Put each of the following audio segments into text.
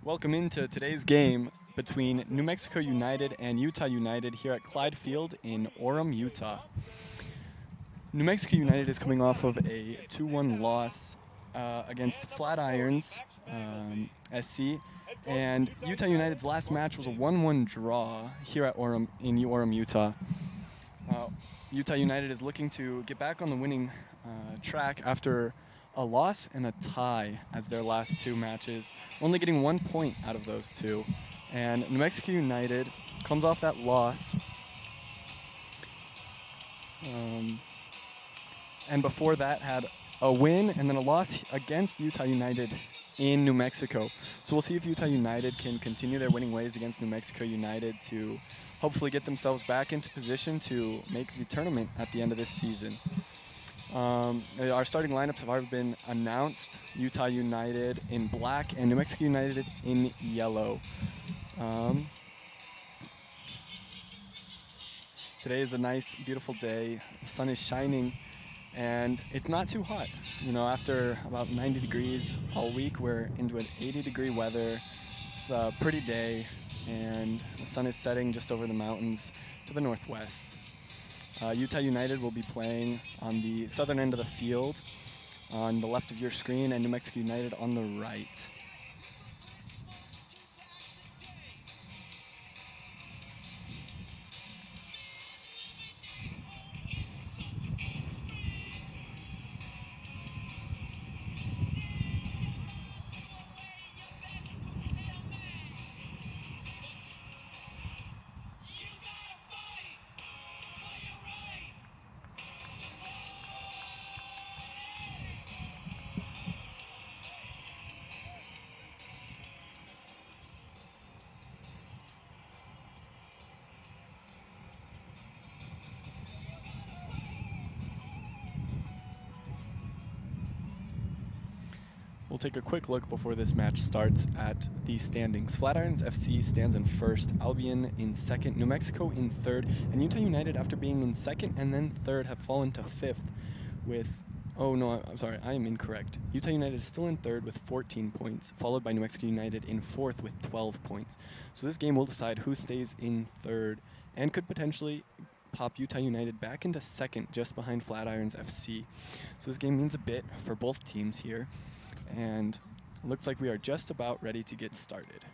Welcome into today's game between New Mexico United and Utah United here at Clyde Field in Orem, Utah. New Mexico United is coming off of a 2-1 loss against Flatirons SC, and Utah United's last match was a 1-1 draw here at Orem in Orem, Utah. Utah United is looking to get back on the winning track after a loss and a tie as their last two matches, only getting 1 point out of those two. And New Mexico United comes off that loss. And before that had a win and then a loss against Utah United in New Mexico. So we'll see if Utah United can continue their winning ways against New Mexico United to hopefully get themselves back into position to make the tournament at the end of this season. Our starting lineups have already been announced. Utah United in black and New Mexico United in yellow. Today is a nice, beautiful day. The sun is shining and it's not too hot. You know, after about 90 degrees all week, we're into an 80-degree weather. It's a pretty day and the sun is setting just over the mountains to the northwest. Utah United will be playing on the southern end of the field on the left of your screen, and New Mexico United on the right. We'll take a quick look before this match starts at the standings. Flatirons FC stands in first, Albion in second, New Mexico in third, and Utah United, after being in second and then third, have fallen to fifth with, oh no, I'm sorry, I am incorrect. Utah United is still in third with 14 points, followed by New Mexico United in fourth with 12 points. So this game will decide who stays in third and could potentially pop Utah United back into second just behind Flatirons FC. So this game means a bit for both teams here. And looks like we are just about ready to get started.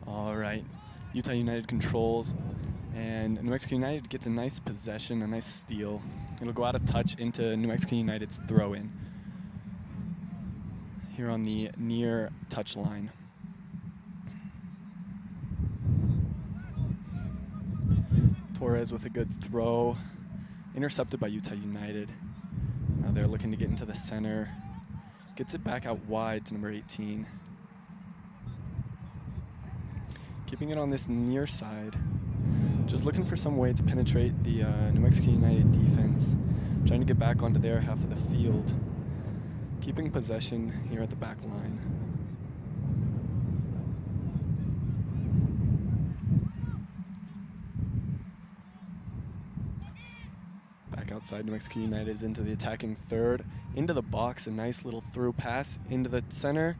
All right, Utah United controls, and New Mexico United gets a nice possession, a nice steal. It'll go out of touch into New Mexico United's throw-in here on the near touch line. Torres with a good throw, intercepted by Utah United. Now they're looking to get into the center. Gets it back out wide to number 18. Keeping it on this near side. Just looking for some way to penetrate the New Mexico United defense. Trying to get back onto their half of the field. Keeping possession here at the back line. Outside, New Mexico United is into the attacking third, into the box, a nice little through pass into the center,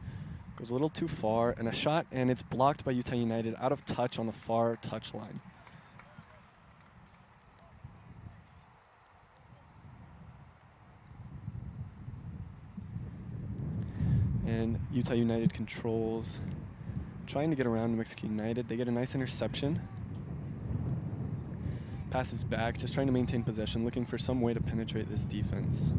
goes a little too far, and a shot, and it's blocked by Utah United out of touch on the far touch line. And Utah United controls, trying to get around New Mexico United. They get a nice interception. Passes back, just trying to maintain possession, looking for some way to penetrate this defense.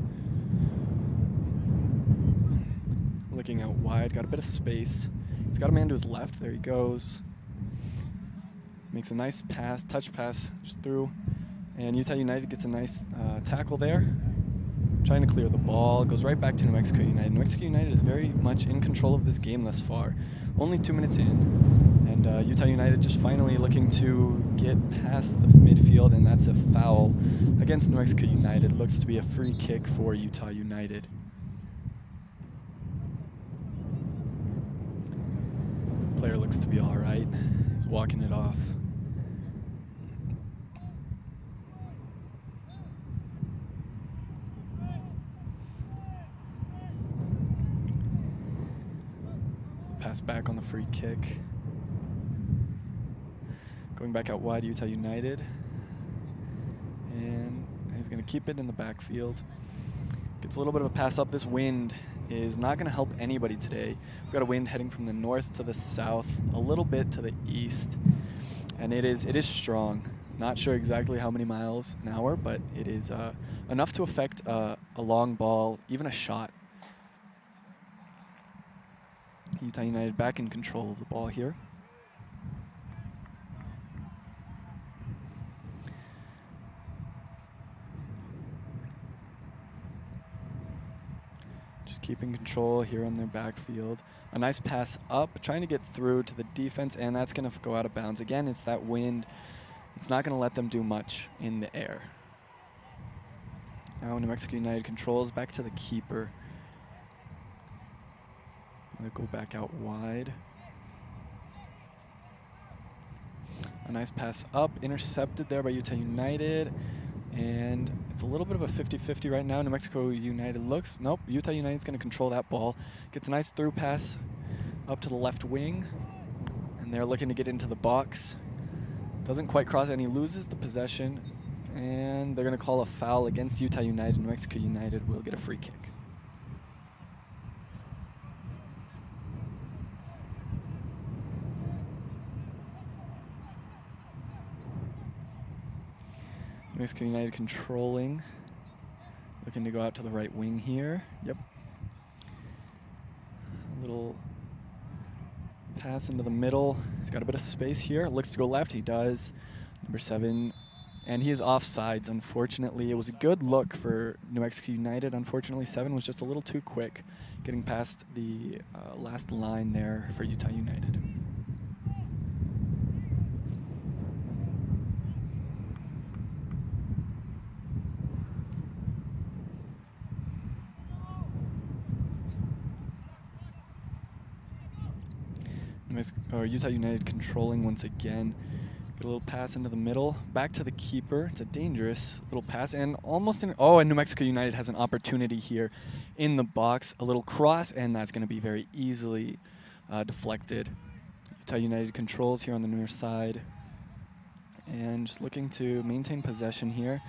Looking out wide, got a bit of space. He's got a man to his left, there he goes. Makes a nice pass, touch pass, just through. And Utah United gets a nice tackle there. Trying to clear the ball, goes right back to New Mexico United. New Mexico United is very much in control of this game thus far. Only 2 minutes in. And Utah United just finally looking to get past the midfield, and that's a foul against New Mexico United. Looks to be a free kick for Utah United. Player looks to be all right. He's walking it off. back on the free kick. Going back out wide, Utah United. And he's going to keep it in the backfield. Gets a little bit of a pass up. This wind is not going to help anybody today. We've got a wind heading from the north to the south, a little bit to the east. And it is strong. Not sure exactly how many miles an hour, but it is enough to affect a long ball, even a shot. Utah United back in control of the ball here. Just keeping control here on their backfield. A nice pass up, trying to get through to the defense, and that's going to go out of bounds. Again, it's that wind. It's not going to let them do much in the air. Now New Mexico United controls back to the keeper. They'll go back out wide. A nice pass up, intercepted there by Utah United. And it's a little bit of a 50-50 right now. New Mexico United looks. Nope, Utah United's going to control that ball. Gets a nice through pass up to the left wing. And they're looking to get into the box. Doesn't quite cross, and he loses the possession. And they're going to call a foul against Utah United. New Mexico United will get a free kick. New Mexico United controlling. Looking to go out to the right wing here. Yep. A little pass into the middle. He's got a bit of space here. Looks to go left. He does. Number 7. And he is offsides, unfortunately. It was a good look for New Mexico United. Unfortunately, 7 was just a little too quick, getting past the last line there for Utah United. Utah United controlling once again. Get a little pass into the middle, back to the keeper. It's a dangerous little pass, and almost in. Oh, and New Mexico United has an opportunity here in the box. A little cross, and that's going to be very easily deflected. Utah United controls here on the near side, and just looking to maintain possession here.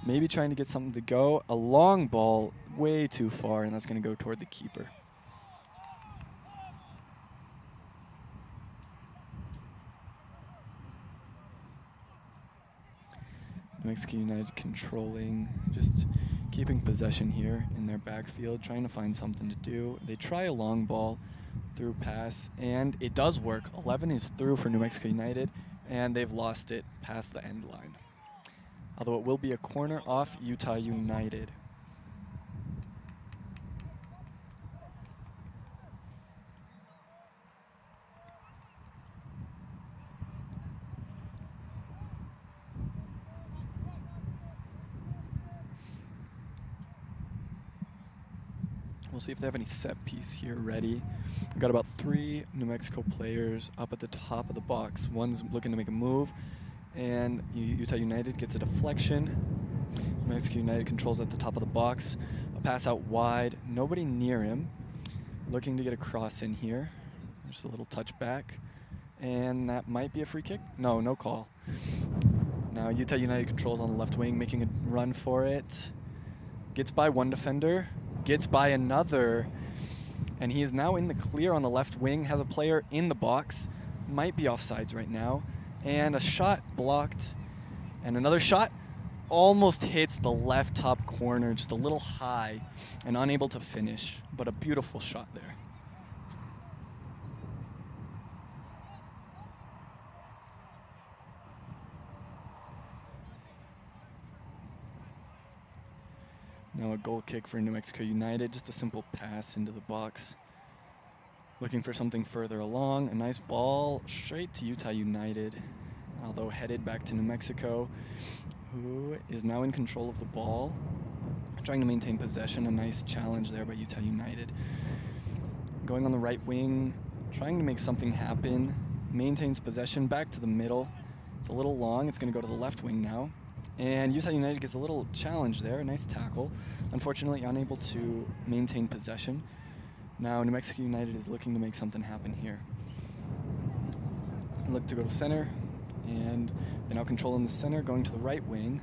Maybe trying to get something to go. A long ball, way too far, and that's going to go toward the keeper. New Mexico United controlling, just keeping possession here in their backfield, trying to find something to do. They try a long ball through pass, and it does work. 11 is through for New Mexico United, and they've lost it past the end line. Although it will be a corner off Utah United. We'll see if they have any set piece here ready. We've got about 3 New Mexico players up at the top of the box. One's looking to make a move, and Utah United gets a deflection. New Mexico United controls at the top of the box. A pass out wide, nobody near him. Looking to get a cross in here. Just a little touch back, and that might be a free kick. No, no call. Now Utah United controls on the left wing, making a run for it. Gets by one defender. Gets by another, and he is now in the clear on the left wing, has a player in the box, might be offsides right now, and a shot blocked, and another shot almost hits the left top corner, just a little high, and unable to finish, but a beautiful shot there. Now a goal kick for New Mexico United, just a simple pass into the box. Looking for something further along, a nice ball straight to Utah United, although headed back to New Mexico, who is now in control of the ball, trying to maintain possession. A nice challenge there by Utah United. Going on the right wing, trying to make something happen, maintains possession back to the middle. It's a little long, it's going to go to the left wing now. And Utah United gets a little challenge there, a nice tackle. Unfortunately, unable to maintain possession. Now New Mexico United is looking to make something happen here. Look to go to center, and they're now controlling the center, going to the right wing.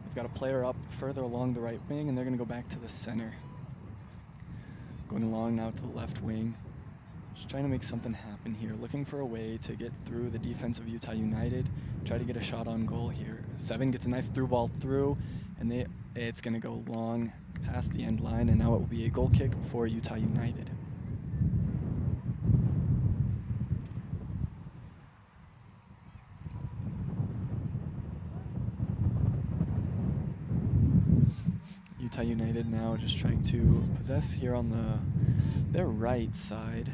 They've got a player up further along the right wing, and they're going to go back to the center. Going along now to the left wing. Just trying to make something happen here. Looking for a way to get through the defense of Utah United. Try to get a shot on goal here. 7 gets a nice through ball through, and it's going to go long past the end line, and now it will be a goal kick for Utah United. Utah United now just trying to possess here on their right side.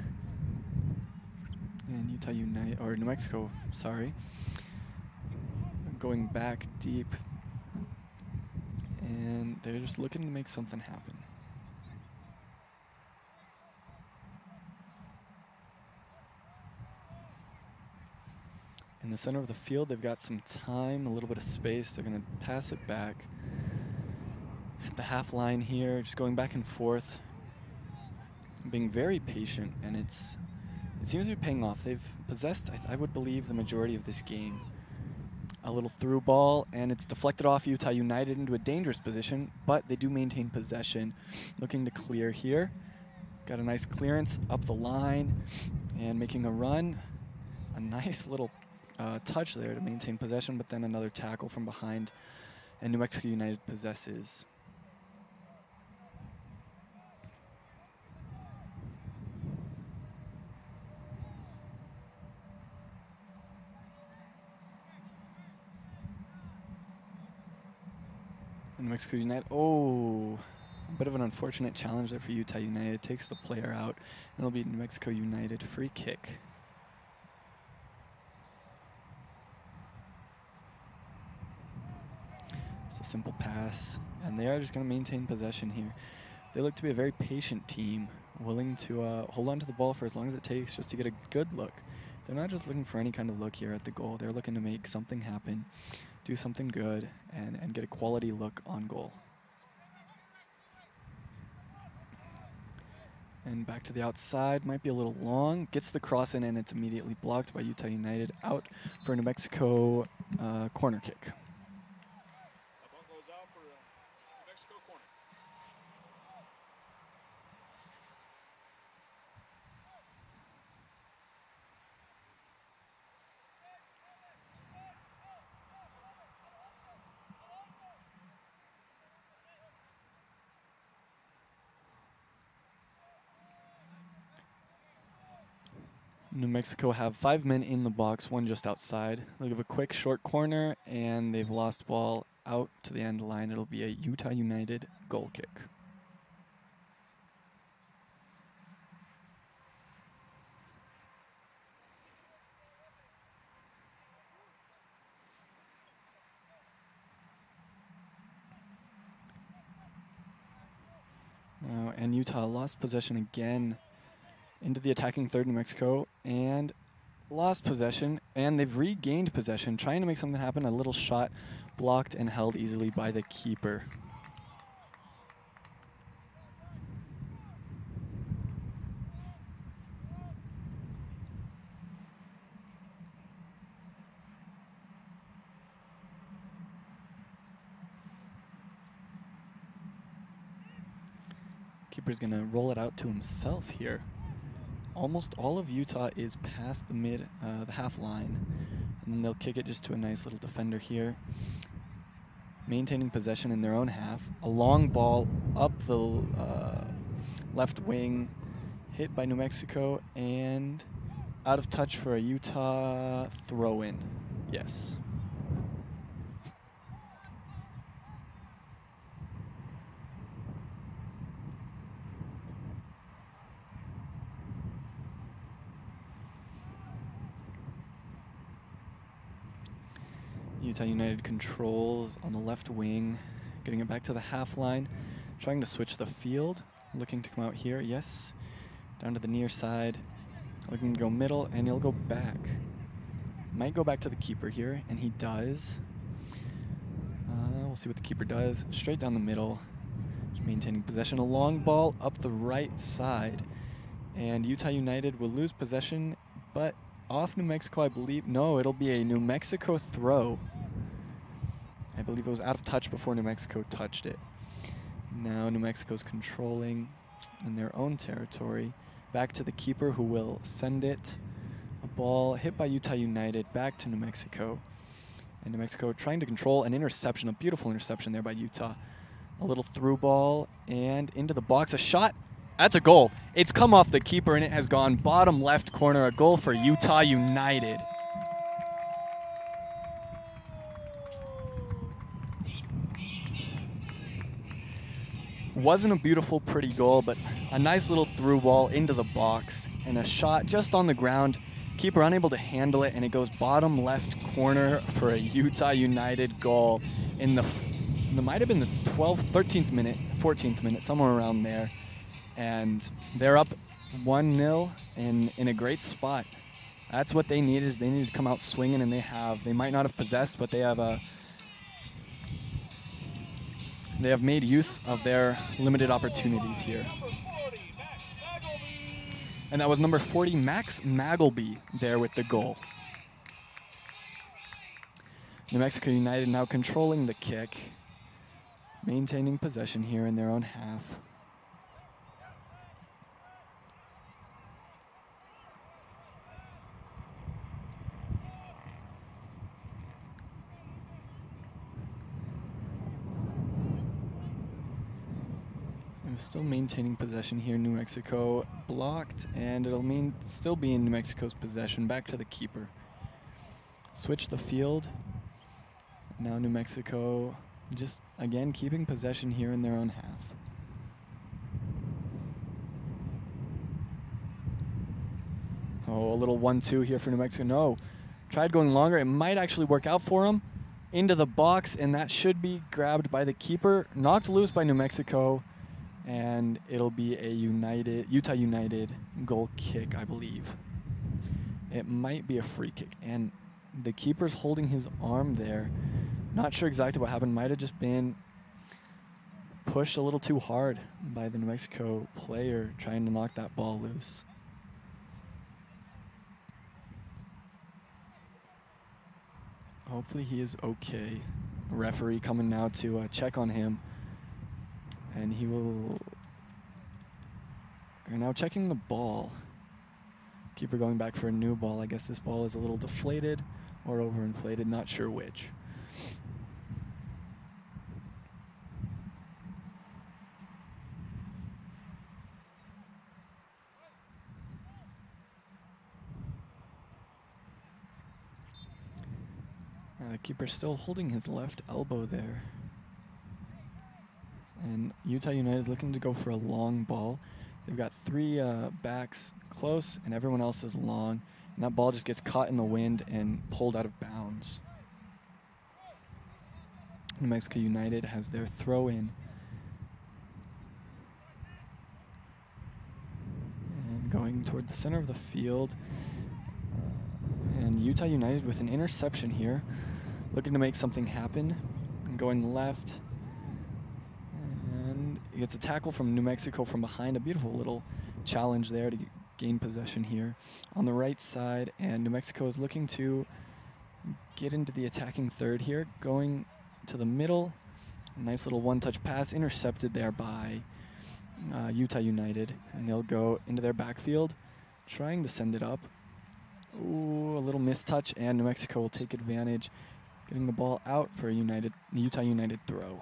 And Utah United, or New Mexico, sorry, going back deep. And they're just looking to make something happen. In the center of the field, they've got some time, a little bit of space. They're going to pass it back. At the half line here, just going back and forth, being very patient, and it seems to be paying off. They've possessed, I would believe, the majority of this game. A little through ball, and it's deflected off Utah United into a dangerous position, but they do maintain possession. Looking to clear here. Got a nice clearance up the line, and making a run. A nice little touch there to maintain possession, but then another tackle from behind, and New Mexico United possesses. New Mexico United, a bit of an unfortunate challenge there for Utah United. Takes the player out, and it'll be New Mexico United free kick. It's a simple pass, and they are just going to maintain possession here. They look to be a very patient team, willing to hold on to the ball for as long as it takes just to get a good look. They're not just looking for any kind of look here at the goal. They're looking to make something happen, do something good, and get a quality look on goal. And back to the outside, might be a little long. Gets the cross in, and it's immediately blocked by Utah United. Out for a New Mexico corner kick. That ball goes out for New Mexico corner. New Mexico have 5 men in the box, 1 just outside. They'll give a quick short corner, and they've lost ball out to the end line. It'll be a Utah United goal kick. Now, and Utah lost possession again into the attacking third, New Mexico, and lost possession, and they've regained possession, trying to make something happen. A little shot blocked and held easily by the keeper. Keeper's gonna roll it out to himself here. Almost all of Utah is past the half line, and then they'll kick it just to a nice little defender here. Maintaining possession in their own half. A long ball up the left wing, hit by New Mexico, and out of touch for a Utah throw-in. Yes. Utah United controls on the left wing, getting it back to the half line, trying to switch the field, looking to come out here, yes, down to the near side, looking to go middle, and he'll go back. Might go back to the keeper here, and he does. We'll see what the keeper does. Straight down the middle, just maintaining possession. A long ball up the right side. And Utah United will lose possession, but off New Mexico, I believe. No, it'll be a New Mexico throw. I believe it was out of touch before New Mexico touched it. Now New Mexico's controlling in their own territory. Back to the keeper, who will send it. A ball hit by Utah United back to New Mexico. And New Mexico trying to control an interception, a beautiful interception there by Utah. A little through ball and into the box. A shot. That's a goal. It's come off the keeper and it has gone bottom left corner. A goal for Utah United. Wasn't a beautiful, pretty goal, but a nice little through ball into the box and a shot just on the ground. Keeper unable to handle it, and it goes bottom left corner for a Utah United goal in the might have been the 12th, 13th minute, 14th minute, somewhere around there. And they're up 1-0 in a great spot. That's what they need, is they need to come out swinging, and they have. They might not have possessed, but they have made use of their limited opportunities here. And that was number 40, Max Magleby, there with the goal. New Mexico United now controlling the kick, maintaining possession here in their own half. Still maintaining possession here. New Mexico blocked, and it'll still be in New Mexico's possession. Back to the keeper. Switch the field. Now New Mexico just, again, keeping possession here in their own half. Oh, a little 1-2 here for New Mexico. No, tried going longer. It might actually work out for him. Into the box, and that should be grabbed by the keeper. Knocked loose by New Mexico. And it'll be a Utah United goal kick, I believe. It might be a free kick. And the keeper's holding his arm there. Not sure exactly what happened. Might have just been pushed a little too hard by the New Mexico player trying to knock that ball loose. Hopefully he is okay. Referee coming now to check on him. And they're now checking the ball. Keeper going back for a new ball. I guess this ball is a little deflated or overinflated, not sure which. The keeper still holding his left elbow there. And Utah United is looking to go for a long ball. They've got three backs close, and everyone else is long. And that ball just gets caught in the wind and pulled out of bounds. New Mexico United has their throw in. And going toward the center of the field. And Utah United with an interception here. Looking to make something happen. And going left. He gets a tackle from New Mexico from behind. A beautiful little challenge there to gain possession here on the right side. And New Mexico is looking to get into the attacking third here. Going to the middle. A nice little one-touch pass intercepted there by Utah United. And they'll go into their backfield, trying to send it up. Ooh, a little mistouch, and New Mexico will take advantage, getting the ball out for a Utah United throw.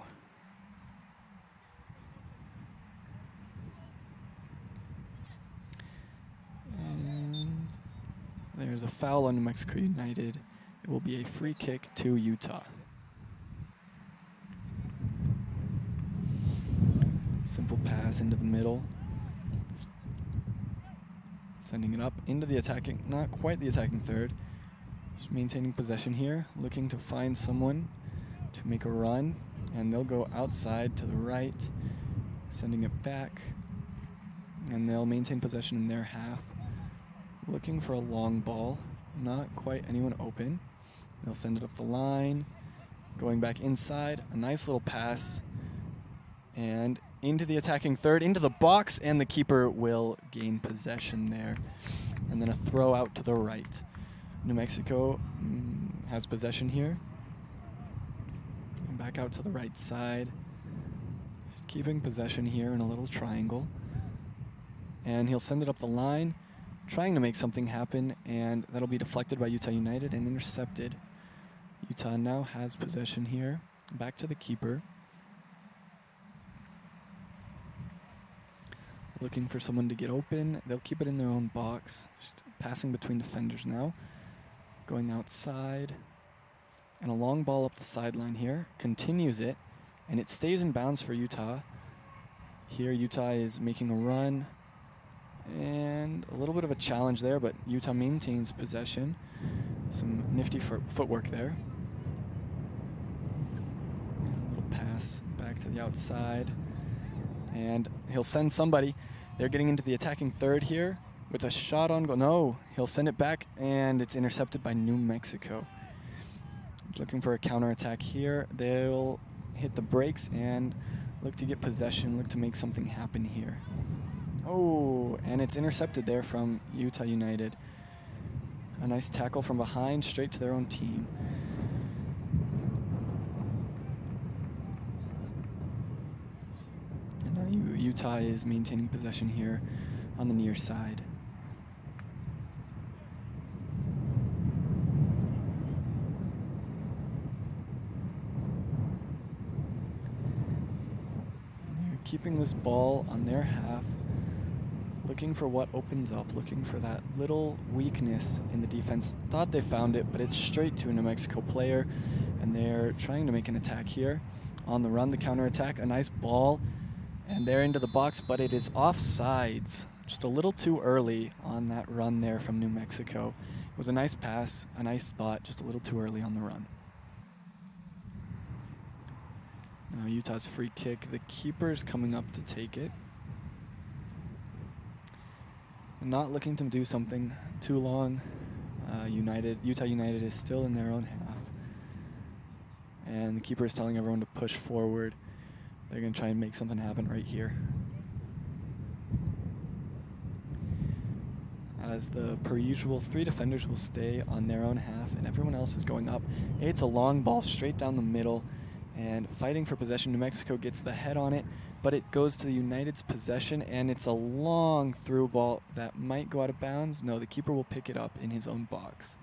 There's a foul on New Mexico United. It will be a free kick to Utah. Simple pass into the middle. Sending it up into the attacking, not quite the attacking third. Just maintaining possession here. Looking to find someone to make a run. And they'll go outside to the right. Sending it back. And they'll maintain possession in their half. Looking for a long ball, not quite anyone open. They'll send it up the line, going back inside, a nice little pass, and into the attacking third, into the box, and the keeper will gain possession there. And then a throw out to the right. New Mexico has possession here. And back out to the right side. Just keeping possession here in a little triangle. And he'll send it up the line, trying to make something happen, and that'll be deflected by Utah United and intercepted. Utah now has possession here. Back to the keeper. Looking for someone to get open. They'll keep it in their own box. Just passing between defenders now. Going outside. And a long ball up the sideline here. Continues it. And it stays in bounds for Utah. Here Utah is making a run. And a little bit of a challenge there, but Utah maintains possession. Some nifty footwork there. And a little pass back to the outside. And he'll send somebody. They're getting into the attacking third here with a shot on goal. No, he'll send it back, and it's intercepted by New Mexico. Looking for a counterattack here. They'll hit the brakes and look to get possession, look to make something happen here. Oh, and it's intercepted there from Utah United. A nice tackle from behind, straight to their own team. And now Utah is maintaining possession here on the near side. They're keeping this ball on their half. Looking for what opens up, looking for that little weakness in the defense. Thought they found it, but it's straight to a New Mexico player, and they're trying to make an attack here. On the run, the counterattack, a nice ball, and they're into the box, but it is offsides. Just a little too early on that run there from New Mexico. It was a nice pass, a nice thought, just a little too early on the run. Now Utah's free kick. The keeper's coming up to take it. Not looking to do something too long. Utah United is still in their own half. And the keeper is telling everyone to push forward. They're going to try and make something happen right here. As the per usual, 3 defenders will stay on their own half and everyone else is going up. It's a long ball straight down the middle. And fighting for possession, New Mexico gets the head on it, but it goes to the United's possession, and it's a long through ball that might go out of bounds. No, the keeper will pick it up in his own box.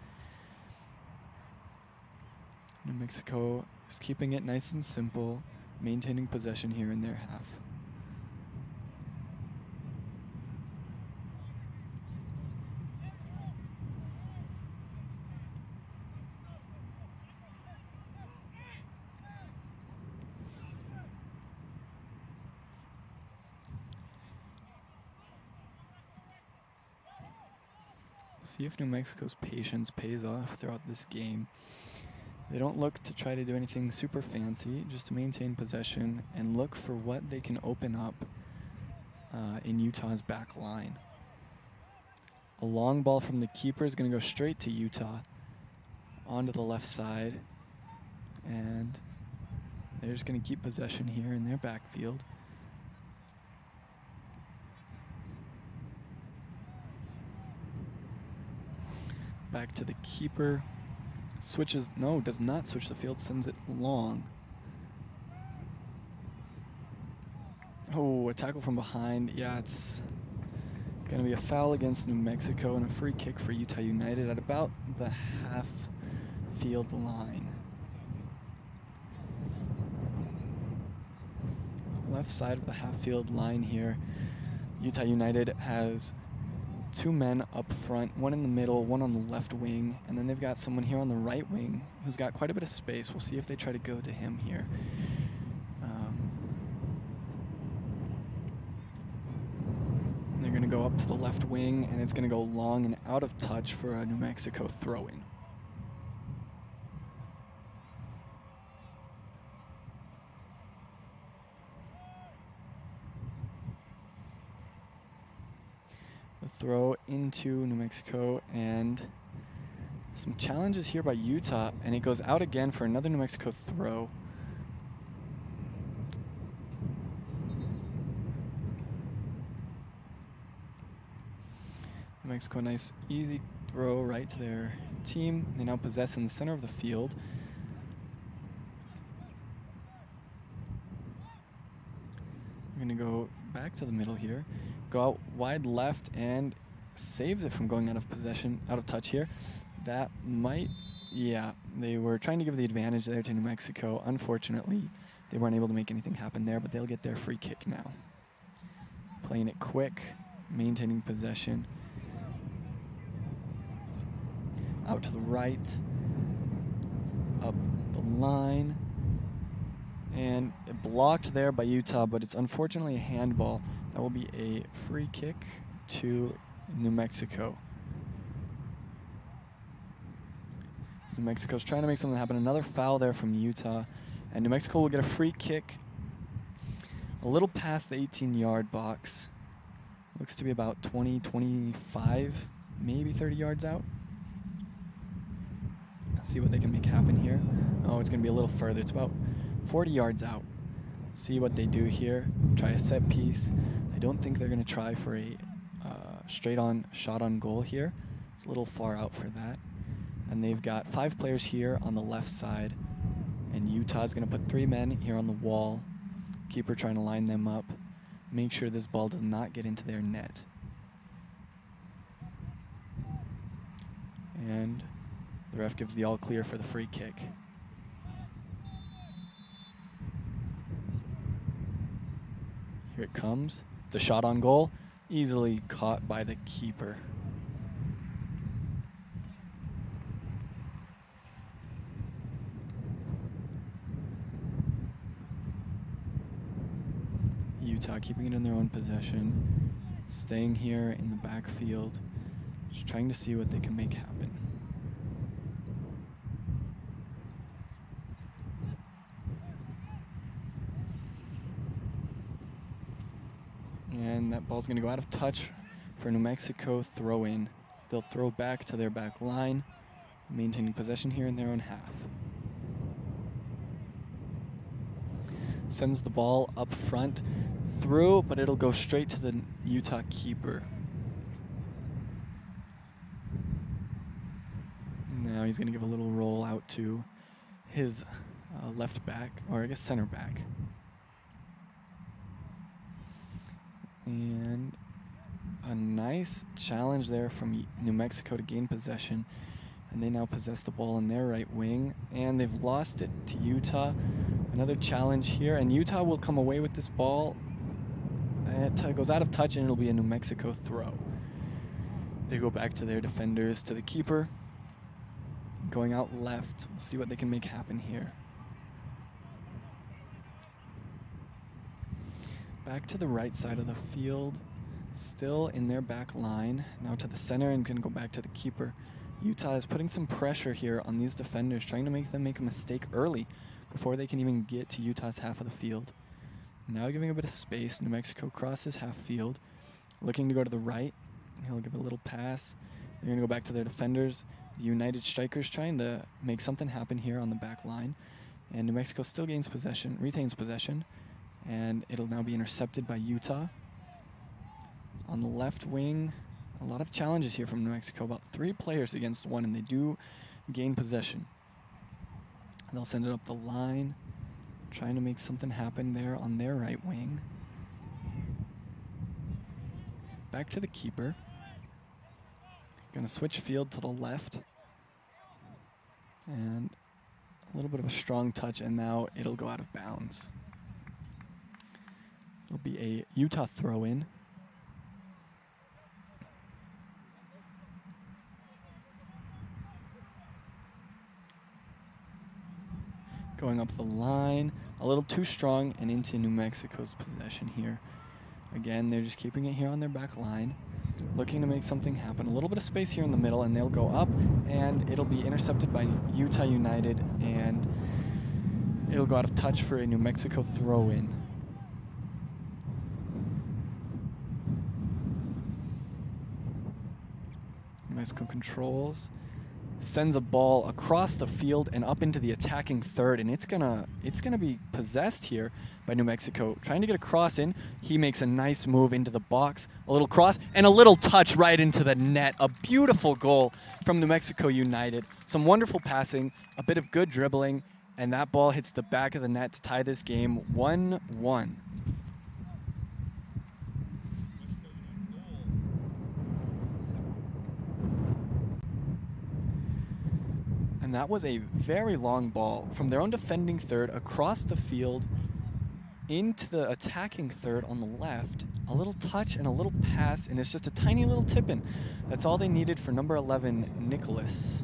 New Mexico is keeping it nice and simple, maintaining possession here in their half. See if New Mexico's patience pays off throughout this game. They don't look to try to do anything super fancy, just to maintain possession and look for what they can open up in Utah's back line. A long ball from the keeper is going to go straight to Utah onto the left side. And they're just going to keep possession here in their backfield. Back to the keeper. Switches, no, does not switch the field, sends it long. Oh, a tackle from behind. Yeah, it's going to be a foul against New Mexico and a free kick for Utah United at about the half field line. Left side of the half field line here. Utah United has 2 men up front, 1 in the middle, 1 on the left wing, and then they've got someone here on the right wing who's got quite a bit of space. We'll see if they try to go to him here. They're going to go up to the left wing, and it's going to go long and out of touch for a New Mexico throw-in. Throw into New Mexico, and some challenges here by Utah, and it goes out again for another New Mexico throw. Mexico, nice easy throw right to their team. They now possess in the center of the field. We're going to go back to the middle here. Go out wide left and saves it from going out of possession, out of touch here. That might, yeah, they were trying to give the advantage there to New Mexico. Unfortunately, they weren't able to make anything happen there, but they'll get their free kick now. Playing it quick, maintaining possession. Out to the right, up the line, and blocked there by Utah, but it's unfortunately a handball. That will be a free kick to New Mexico. New Mexico's trying to make something happen. Another foul there from Utah, and New Mexico will get a free kick a little past the 18-yard box. Looks to be about 20, 25, maybe 30 yards out. See what they can make happen here. Oh, it's going to be a little further. It's about 40 yards out. See what they do here. Try a set piece. I don't think they're going to try for a straight-on shot on goal here. It's a little far out for that. And they've got 5 players here on the left side. And Utah's going to put 3 men here on the wall. Keeper trying to line them up. Make sure this ball does not get into their net. And the ref gives the all clear for the free kick. Here it comes. The shot on goal, easily caught by the keeper. Utah keeping it in their own possession, staying here in the backfield, just trying to see what they can make happen. And that ball's going to go out of touch for New Mexico throw in. They'll throw back to their back line, maintaining possession here in their own half. Sends the ball up front through, but it'll go straight to the Utah keeper. Now he's going to give a little roll out to his left back, or I guess center back. And a nice challenge there from New Mexico to gain possession. And they now possess the ball in their right wing. And they've lost it to Utah. Another challenge here. And Utah will come away with this ball. It goes out of touch and it'll be a New Mexico throw. They go back to their defenders, to the keeper. Going out left. We'll see what they can make happen here. Back to the right side of the field, still in their back line. Now to the center and can go back to the keeper. Utah is putting some pressure here on these defenders, trying to make them make a mistake early before they can even get to Utah's half of the field. Now giving a bit of space. New Mexico crosses half field, looking to go to the right. He'll give a little pass. They're going to go back to their defenders. The United strikers trying to make something happen here on the back line. And New Mexico still gains possession, retains possession. And it'll now be intercepted by Utah. On the left wing, a lot of challenges here from New Mexico. About 3 players against 1, and they do gain possession. They'll send it up the line, trying to make something happen there on their right wing. Back to the keeper. Gonna switch field to the left. And a little bit of a strong touch, and now it'll go out of bounds. It'll be a Utah throw-in. Going up the line, a little too strong and into New Mexico's possession here. Again, they're just keeping it here on their back line, looking to make something happen. A little bit of space here in the middle, and they'll go up, and it'll be intercepted by Utah United, and it'll go out of touch for a New Mexico throw-in. New Mexico controls, sends a ball across the field and up into the attacking third, and it's gonna be possessed here by New Mexico. Trying to get a cross in, he makes a nice move into the box, a little cross, and a little touch right into the net. A beautiful goal from New Mexico United. Some wonderful passing, a bit of good dribbling, and that ball hits the back of the net to tie this game 1-1. And that was a very long ball from their own defending third across the field into the attacking third on the left. A little touch and a little pass, and it's just a tiny little tip-in. That's all they needed for number 11, Nicholas.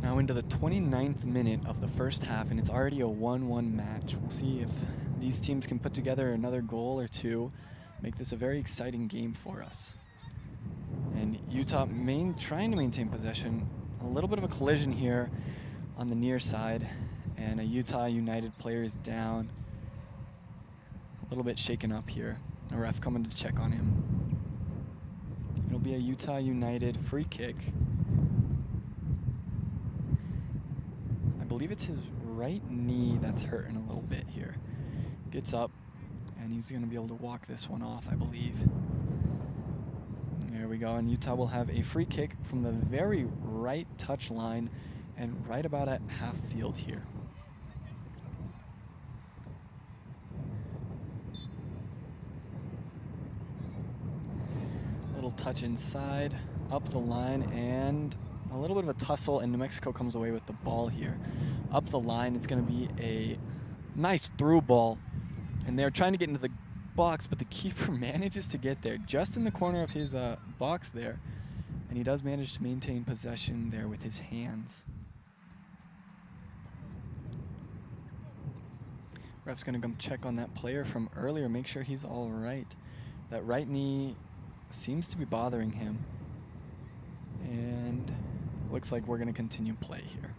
Now into the 29th minute of the first half, and it's already a 1-1 match. We'll see if these teams can put together another goal or two, make this a very exciting game for us. And Utah trying to maintain possession. A little bit of a collision here on the near side, and a Utah United player is down. A little bit shaken up here. A ref coming to check on him. It'll be a Utah United free kick. I believe it's his right knee that's hurting a little bit here. Gets up, and he's going to be able to walk this one off, I believe. There we go, and Utah will have a free kick from the very right touch line and right about at half field here. Little touch inside, up the line, and a little bit of a tussle, and New Mexico comes away with the ball here. Up the line, it's going to be a nice through ball, and they're trying to get into the box, but the keeper manages to get there just in the corner of his box there, and he does manage to maintain possession there with his hands. Ref's going to come check on that player from earlier, make sure he's all right. That right knee seems to be bothering him, and looks like we're going to continue play here.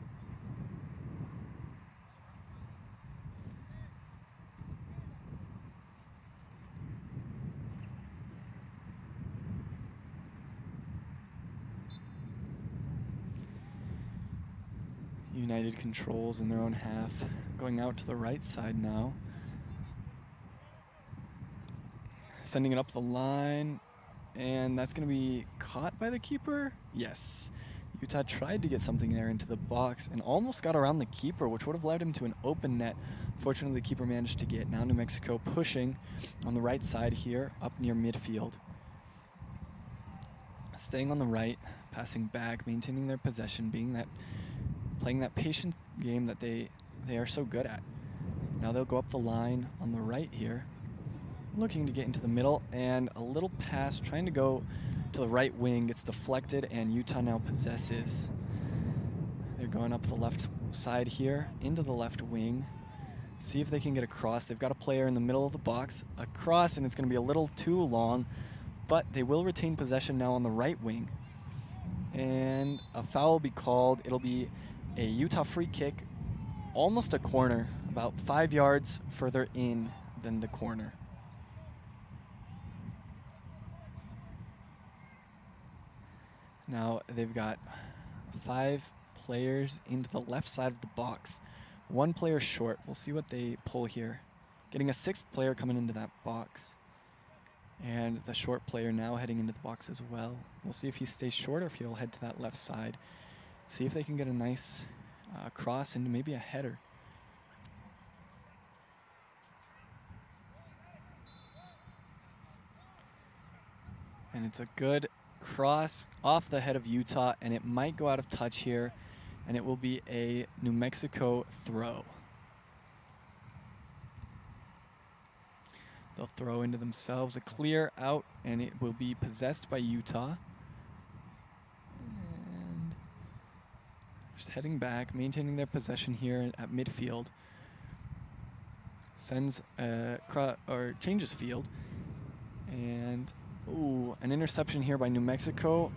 United controls in their own half, going out to the right side now. Sending it up the line, and that's going to be caught by the keeper? Yes. Utah tried to get something there into the box and almost got around the keeper, which would have led him to an open net. Fortunately, the keeper managed to get. Now New Mexico pushing on the right side here, up near midfield. Staying on the right, passing back, maintaining their possession, playing that patient game that they are so good at. Now they'll go up the line on the right here, looking to get into the middle, and a little pass trying to go to the right wing. Gets deflected, and Utah now possesses. They're going up the left side here into the left wing. See if they can get a cross. They've got a player in the middle of the box. A cross, and it's going to be a little too long, but they will retain possession now on the right wing. And a foul will be called. It'll be a Utah free kick, almost a corner, about 5 yards further in than the corner. Now they've got 5 players into the left side of the box. 1 player short. We'll see what they pull here. Getting a 6th player coming into that box. And the short player now heading into the box as well. We'll see if he stays short or if he'll head to that left side. See if they can get a nice cross into maybe a header. And it's a good cross off the head of Utah, and it might go out of touch here, and it will be a New Mexico throw. They'll throw into themselves a clear out, and it will be possessed by Utah. And just heading back, maintaining their possession here at midfield. Sends or changes field, and an interception here by New Mexico,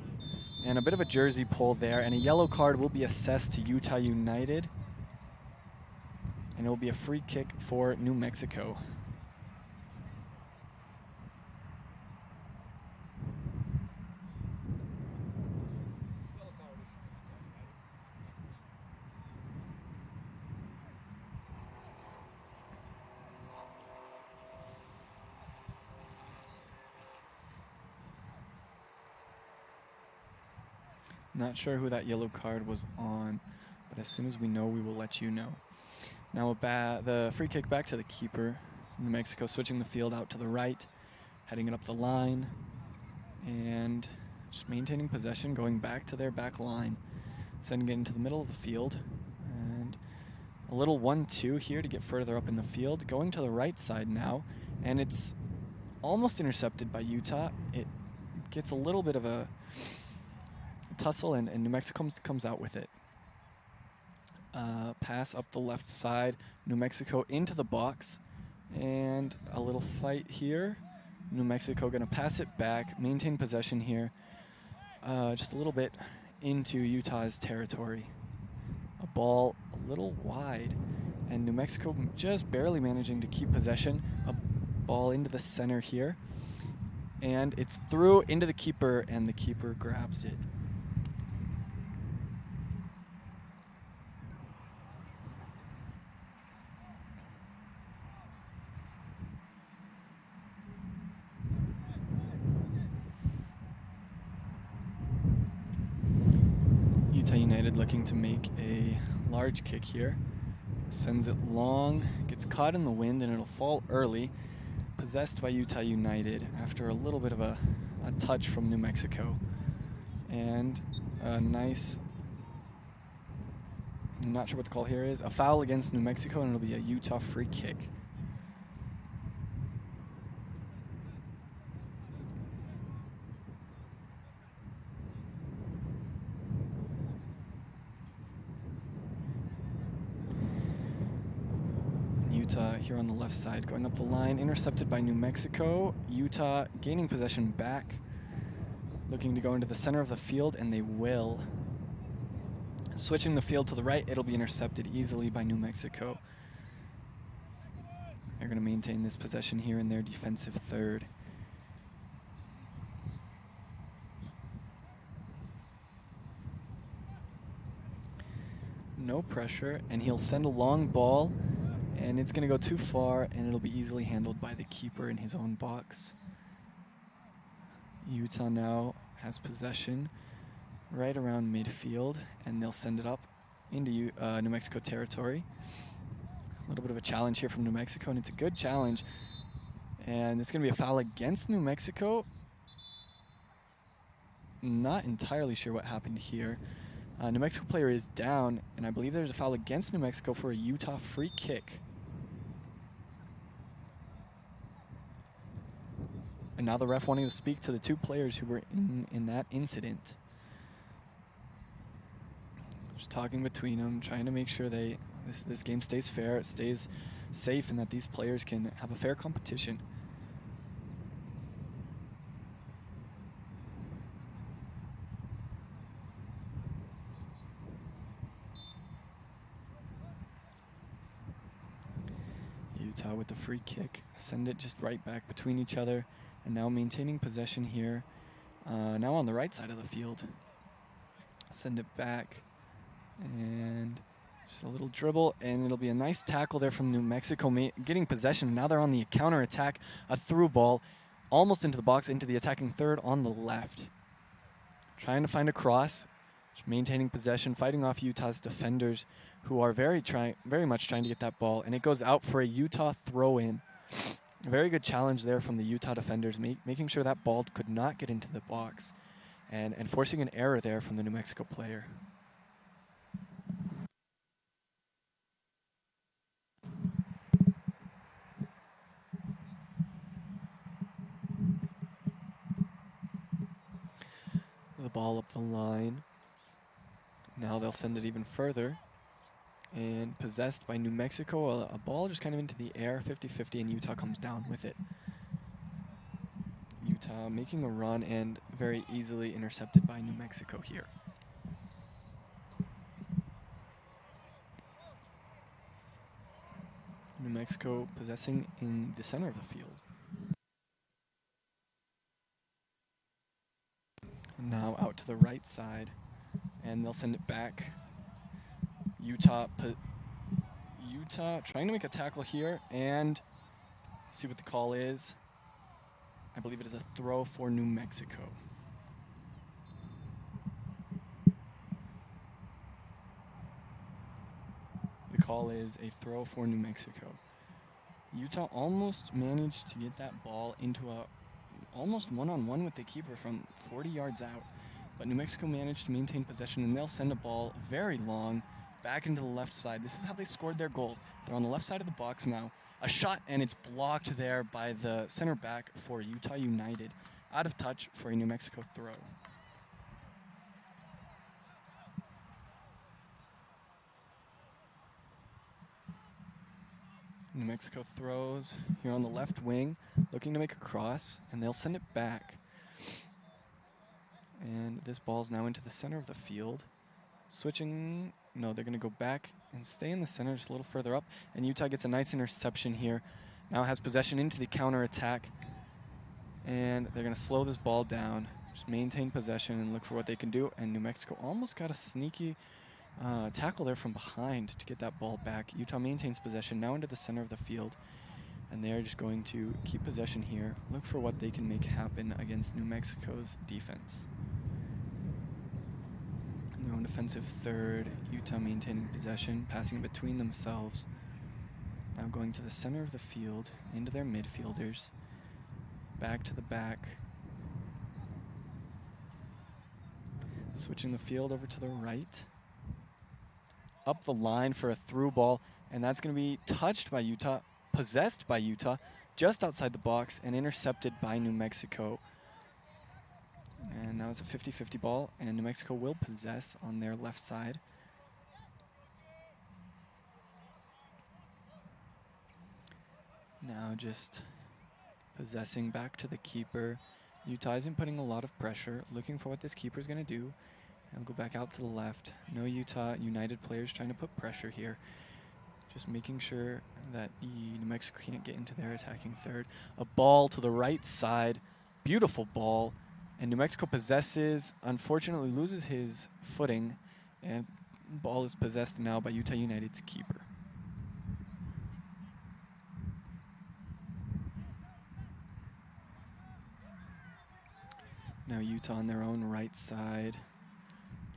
and a bit of a jersey pull there, and a yellow card will be assessed to Utah United, and it will be a free kick for New Mexico. Not sure who that yellow card was on, but as soon as we know, we will let you know. Now the free kick back to the keeper. New Mexico switching the field out to the right, heading it up the line, and just maintaining possession, going back to their back line, sending it into the middle of the field, and a little 1-2 here to get further up in the field, going to the right side now, and it's almost intercepted by Utah. It gets a little bit of a tussle, and New Mexico comes out with it. Pass up the left side, New Mexico into the box, and a little fight here. New Mexico going to pass it back, maintain possession here, just a little bit into Utah's territory. A ball a little wide, and New Mexico just barely managing to keep possession. A ball into the center here, and it's through into the keeper, and the keeper grabs it. Utah United looking to make a large kick here. Sends it long, gets caught in the wind, and it'll fall early. Possessed by Utah United after a little bit of a touch from New Mexico. And a nice, I'm not sure what the call here is, a foul against New Mexico, and it'll be a Utah free kick. Utah here on the left side, going up the line, intercepted by New Mexico. Utah gaining possession back, looking to go into the center of the field, and they will. Switching the field to the right, it'll be intercepted easily by New Mexico. They're going to maintain this possession here in their defensive third. No pressure, and he'll send a long ball, and it's going to go too far, and it'll be easily handled by the keeper in his own box. Utah now has possession right around midfield, and they'll send it up into New Mexico territory. A little bit of a challenge here from New Mexico, and it's a good challenge. And it's going to be a foul against New Mexico. Not entirely sure what happened here. New Mexico player is down, and I believe there's a foul against New Mexico for a Utah free kick. And now the ref wanting to speak to the two players who were in that incident. Just talking between them, trying to make sure this game stays fair, it stays safe, and that these players can have a fair competition. Utah with the free kick, send it just right back between each other, and now maintaining possession here. Now on the right side of the field. Send it back, and just a little dribble, and it'll be a nice tackle there from New Mexico, getting possession. Now they're on the counter attack, a through ball, almost into the box, into the attacking third on the left. Trying to find a cross, just maintaining possession, fighting off Utah's defenders, who are very much trying to get that ball, and it goes out for a Utah throw-in. A very good challenge there from the Utah defenders, making sure that ball could not get into the box, and forcing an error there from the New Mexico player. The ball up the line. Now they'll send it even further. And possessed by New Mexico, a ball just kind of into the air, 50-50, and Utah comes down with it. Utah making a run and very easily intercepted by New Mexico here. New Mexico possessing in the center of the field. And now out to the right side, and they'll send it back. Utah trying to make a tackle here, and see what the call is. I believe it is a throw for New Mexico. call is a throw for New Mexico. Utah almost managed to get that ball into a almost one-on-one with the keeper from 40 yards out. But New Mexico managed to maintain possession, and they'll send a ball very long back into the left side. This is how they scored their goal. They're on the left side of the box now. A shot, and it's blocked there by the center back for Utah United. Out of touch for a New Mexico throw. New Mexico throws here on the left wing, looking to make a cross, and they'll send it back. And this ball's now into the center of the field. Switching, no, they're going to go back and stay in the center just a little further up. And Utah gets a nice interception here. Now has possession into the counter attack. And they're going to slow this ball down, just maintain possession and look for what they can do. And New Mexico almost got a sneaky tackle there from behind to get that ball back. Utah maintains possession now into the center of the field. And they're just going to keep possession here, look for what they can make happen against New Mexico's defense. Their own defensive third, Utah maintaining possession, passing between themselves. Now going to the center of the field, into their midfielders. Back to the back. Switching the field over to the right. Up the line for a through ball, and that's going to be touched by Utah, possessed by Utah, just outside the box, and intercepted by New Mexico. And now it's a 50-50 ball, and New Mexico will possess on their left side. Now just possessing back to the keeper. Utah isn't putting a lot of pressure, looking for what this keeper is going to do. And go back out to the left. No Utah United players trying to put pressure here. Just making sure that New Mexico can't get into their attacking third. A ball to the right side. Beautiful ball. And New Mexico possesses, unfortunately loses his footing. And ball is possessed now by Utah United's keeper. Now Utah on their own right side.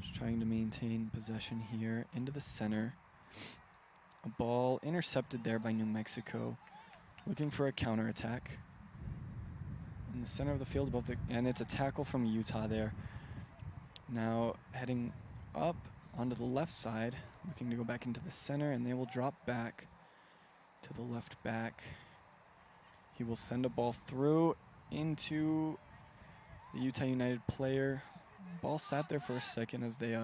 Just trying to maintain possession here into the center. A ball intercepted there by New Mexico. Looking for a counterattack. In the center of the field above the, and it's a tackle from Utah there. Now heading up onto the left side, looking to go back into the center, and they will drop back to the left back. He will send a ball through into the Utah United player. Ball sat there for a second as they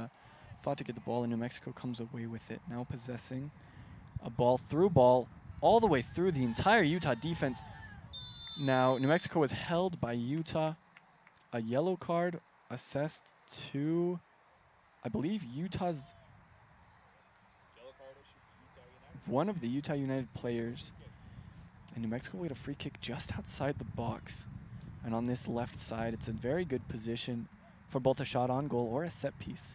fought to get the ball, and New Mexico comes away with it. Now possessing a ball through ball all the way through the entire Utah defense. Now New Mexico was held by Utah. A yellow card assessed to, I believe, Utah's one of the Utah United players. And New Mexico will get a free kick just outside the box. And on this left side, it's a very good position for both a shot on goal or a set piece,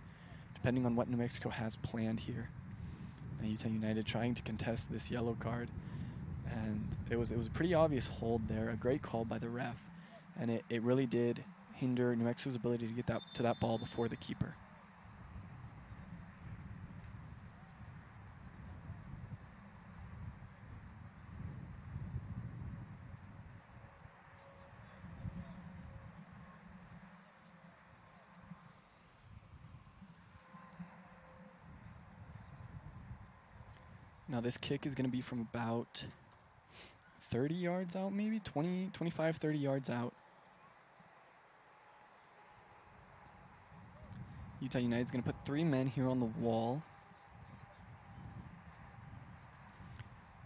depending on what New Mexico has planned here. And Utah United trying to contest this yellow card. And it was a pretty obvious hold there, a great call by the ref. And it really did hinder New Mexico's ability to get to that ball before the keeper. Now this kick is going to be from about 30 yards out, maybe 20, 25, 30 yards out. Utah United's going to put 3 men here on the wall.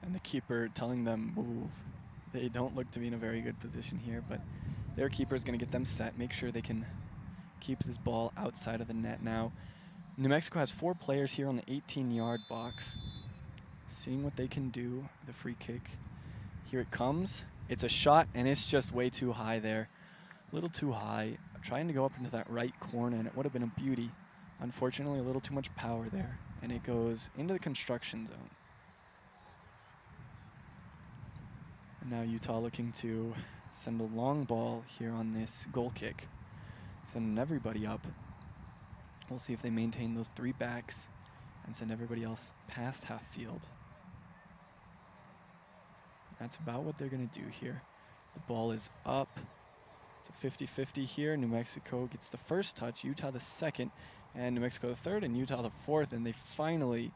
And the keeper telling them move. They don't look to be in a very good position here, but their keeper is going to get them set, make sure they can keep this ball outside of the net now. New Mexico has 4 players here on the 18-yard box. Seeing what they can do, the free kick. Here it comes. It's a shot, and it's just way too high there. A little too high. Trying to go up into that right corner, and it would have been a beauty. Unfortunately, a little too much power there, and it goes into the construction zone. And now Utah looking to send a long ball here on this goal kick. Sending everybody up. We'll see if they maintain those 3 backs and send everybody else past half field. That's about what they're going to do here. The ball is up. It's a 50-50 here. New Mexico gets the first touch, Utah the second, and New Mexico the third, and Utah the fourth, and they finally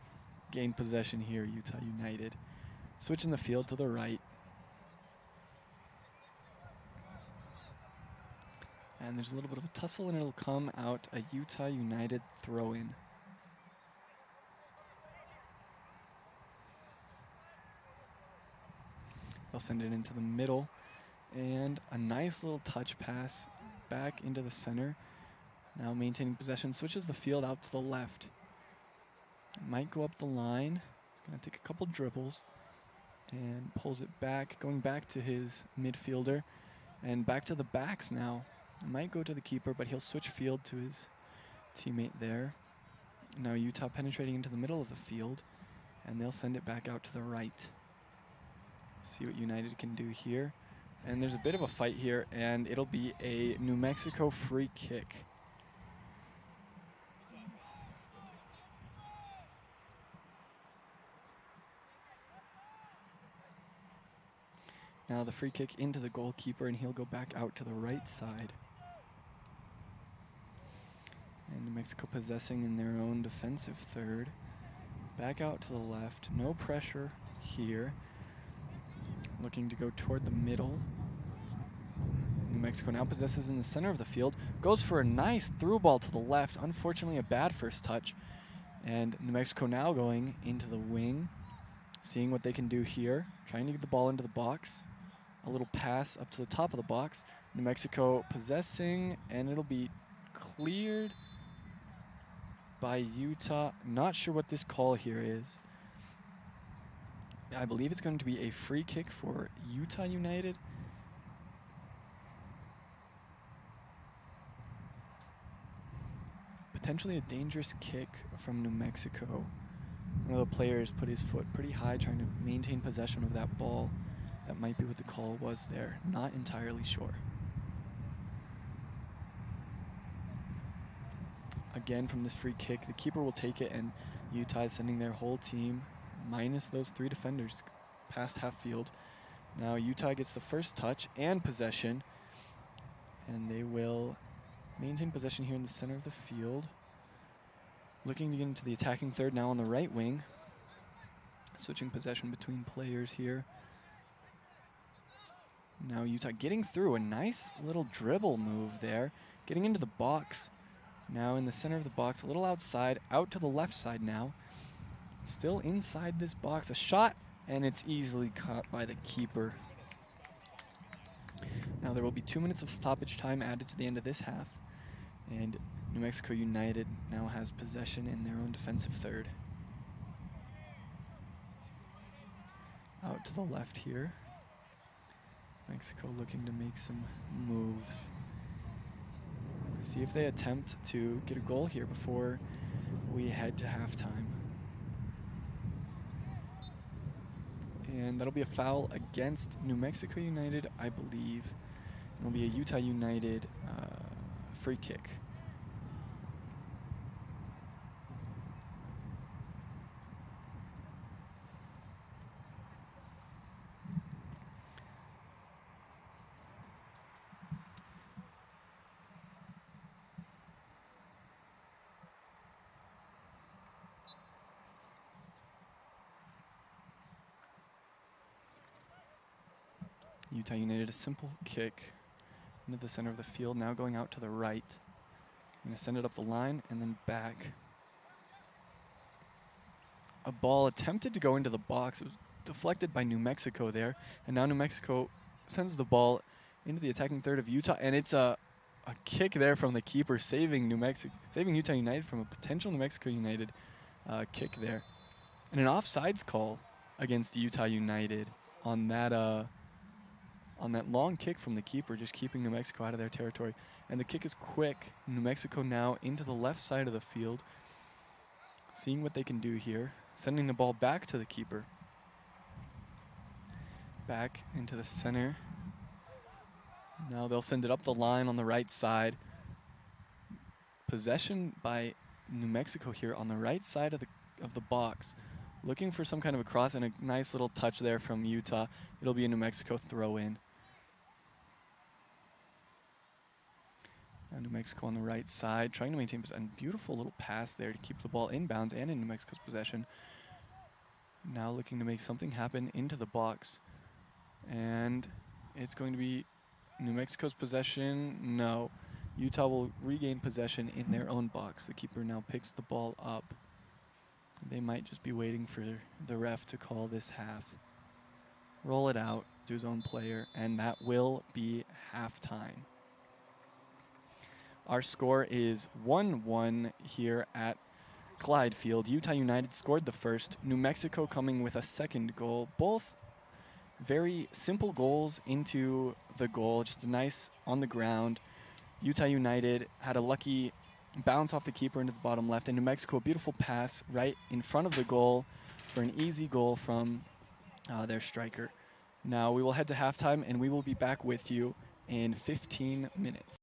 gain possession here, Utah United. Switching the field to the right. And there's a little bit of a tussle, and it'll come out a Utah United throw-in. They'll send it into the middle, and a nice little touch pass back into the center. Now maintaining possession, switches the field out to the left. Might go up the line. He's going to take a couple dribbles and pulls it back, going back to his midfielder and back to the backs now. Might go to the keeper, but he'll switch field to his teammate there. Now Utah penetrating into the middle of the field, and they'll send it back out to the right. See what United can do here. And there's a bit of a fight here, and it'll be a New Mexico free kick. Now the free kick into the goalkeeper, and he'll go back out to the right side. And New Mexico possessing in their own defensive third. Back out to the left. No pressure here. Looking to go toward the middle. New Mexico now possesses in the center of the field. Goes for a nice through ball to the left. Unfortunately, a bad first touch. And New Mexico now going into the wing. Seeing what they can do here. Trying to get the ball into the box. A little pass up to the top of the box. New Mexico possessing, and it'll be cleared by Utah. Not sure what this call here is. I believe it's going to be a free kick for Utah United. Potentially a dangerous kick from New Mexico. One of the players put his foot pretty high trying to maintain possession of that ball. That might be what the call was there. Not entirely sure. Again, from this free kick, the keeper will take it, and Utah is sending their whole team, minus those three defenders, past half field. Now Utah gets the first touch and possession, and they will maintain possession here in the center of the field. Looking to get into the attacking third now on the right wing. Switching possession between players here. Now Utah getting through, a nice little dribble move there. Getting into the box. Now in the center of the box, a little outside, out to the left side now. Still inside this box, a shot, and it's easily caught by the keeper. Now there will be 2 minutes of stoppage time added to the end of this half. And New Mexico United now has possession in their own defensive third. Out to the left here. Mexico looking to make some moves. See if they attempt to get a goal here before we head to halftime. And that'll be a foul against New Mexico United, I believe. It'll be a Utah United free kick. Utah United, a simple kick into the center of the field, now going out to the right. Going to send it up the line and then back. A ball attempted to go into the box. It was deflected by New Mexico there, and now New Mexico sends the ball into the attacking third of Utah, and it's a kick there from the keeper, saving Utah United from a potential New Mexico United kick there. And an offsides call against Utah United on that long kick from the keeper, just keeping New Mexico out of their territory. And the kick is quick. New Mexico now into the left side of the field, seeing what they can do here, sending the ball back to the keeper. Back into the center. Now they'll send it up the line on the right side. Possession by New Mexico here on the right side of the box. Looking for some kind of a cross and a nice little touch there from Utah. It'll be a New Mexico throw in. Now New Mexico on the right side, trying to maintain possession. Beautiful little pass there to keep the ball inbounds and in New Mexico's possession. Now looking to make something happen into the box. And it's going to be New Mexico's possession. No. Utah will regain possession in their own box. The keeper now picks the ball up. They might just be waiting for the ref to call this half. Roll it out to his own player, and that will be halftime. Our score is 1-1 here at Clyde Field. Utah United scored the first. New Mexico coming with a second goal. Both very simple goals into the goal, just nice on the ground. Utah United had a lucky bounce off the keeper into the bottom left, and New Mexico, a beautiful pass right in front of the goal for an easy goal from their striker. Now we will head to halftime, and we will be back with you in 15 minutes.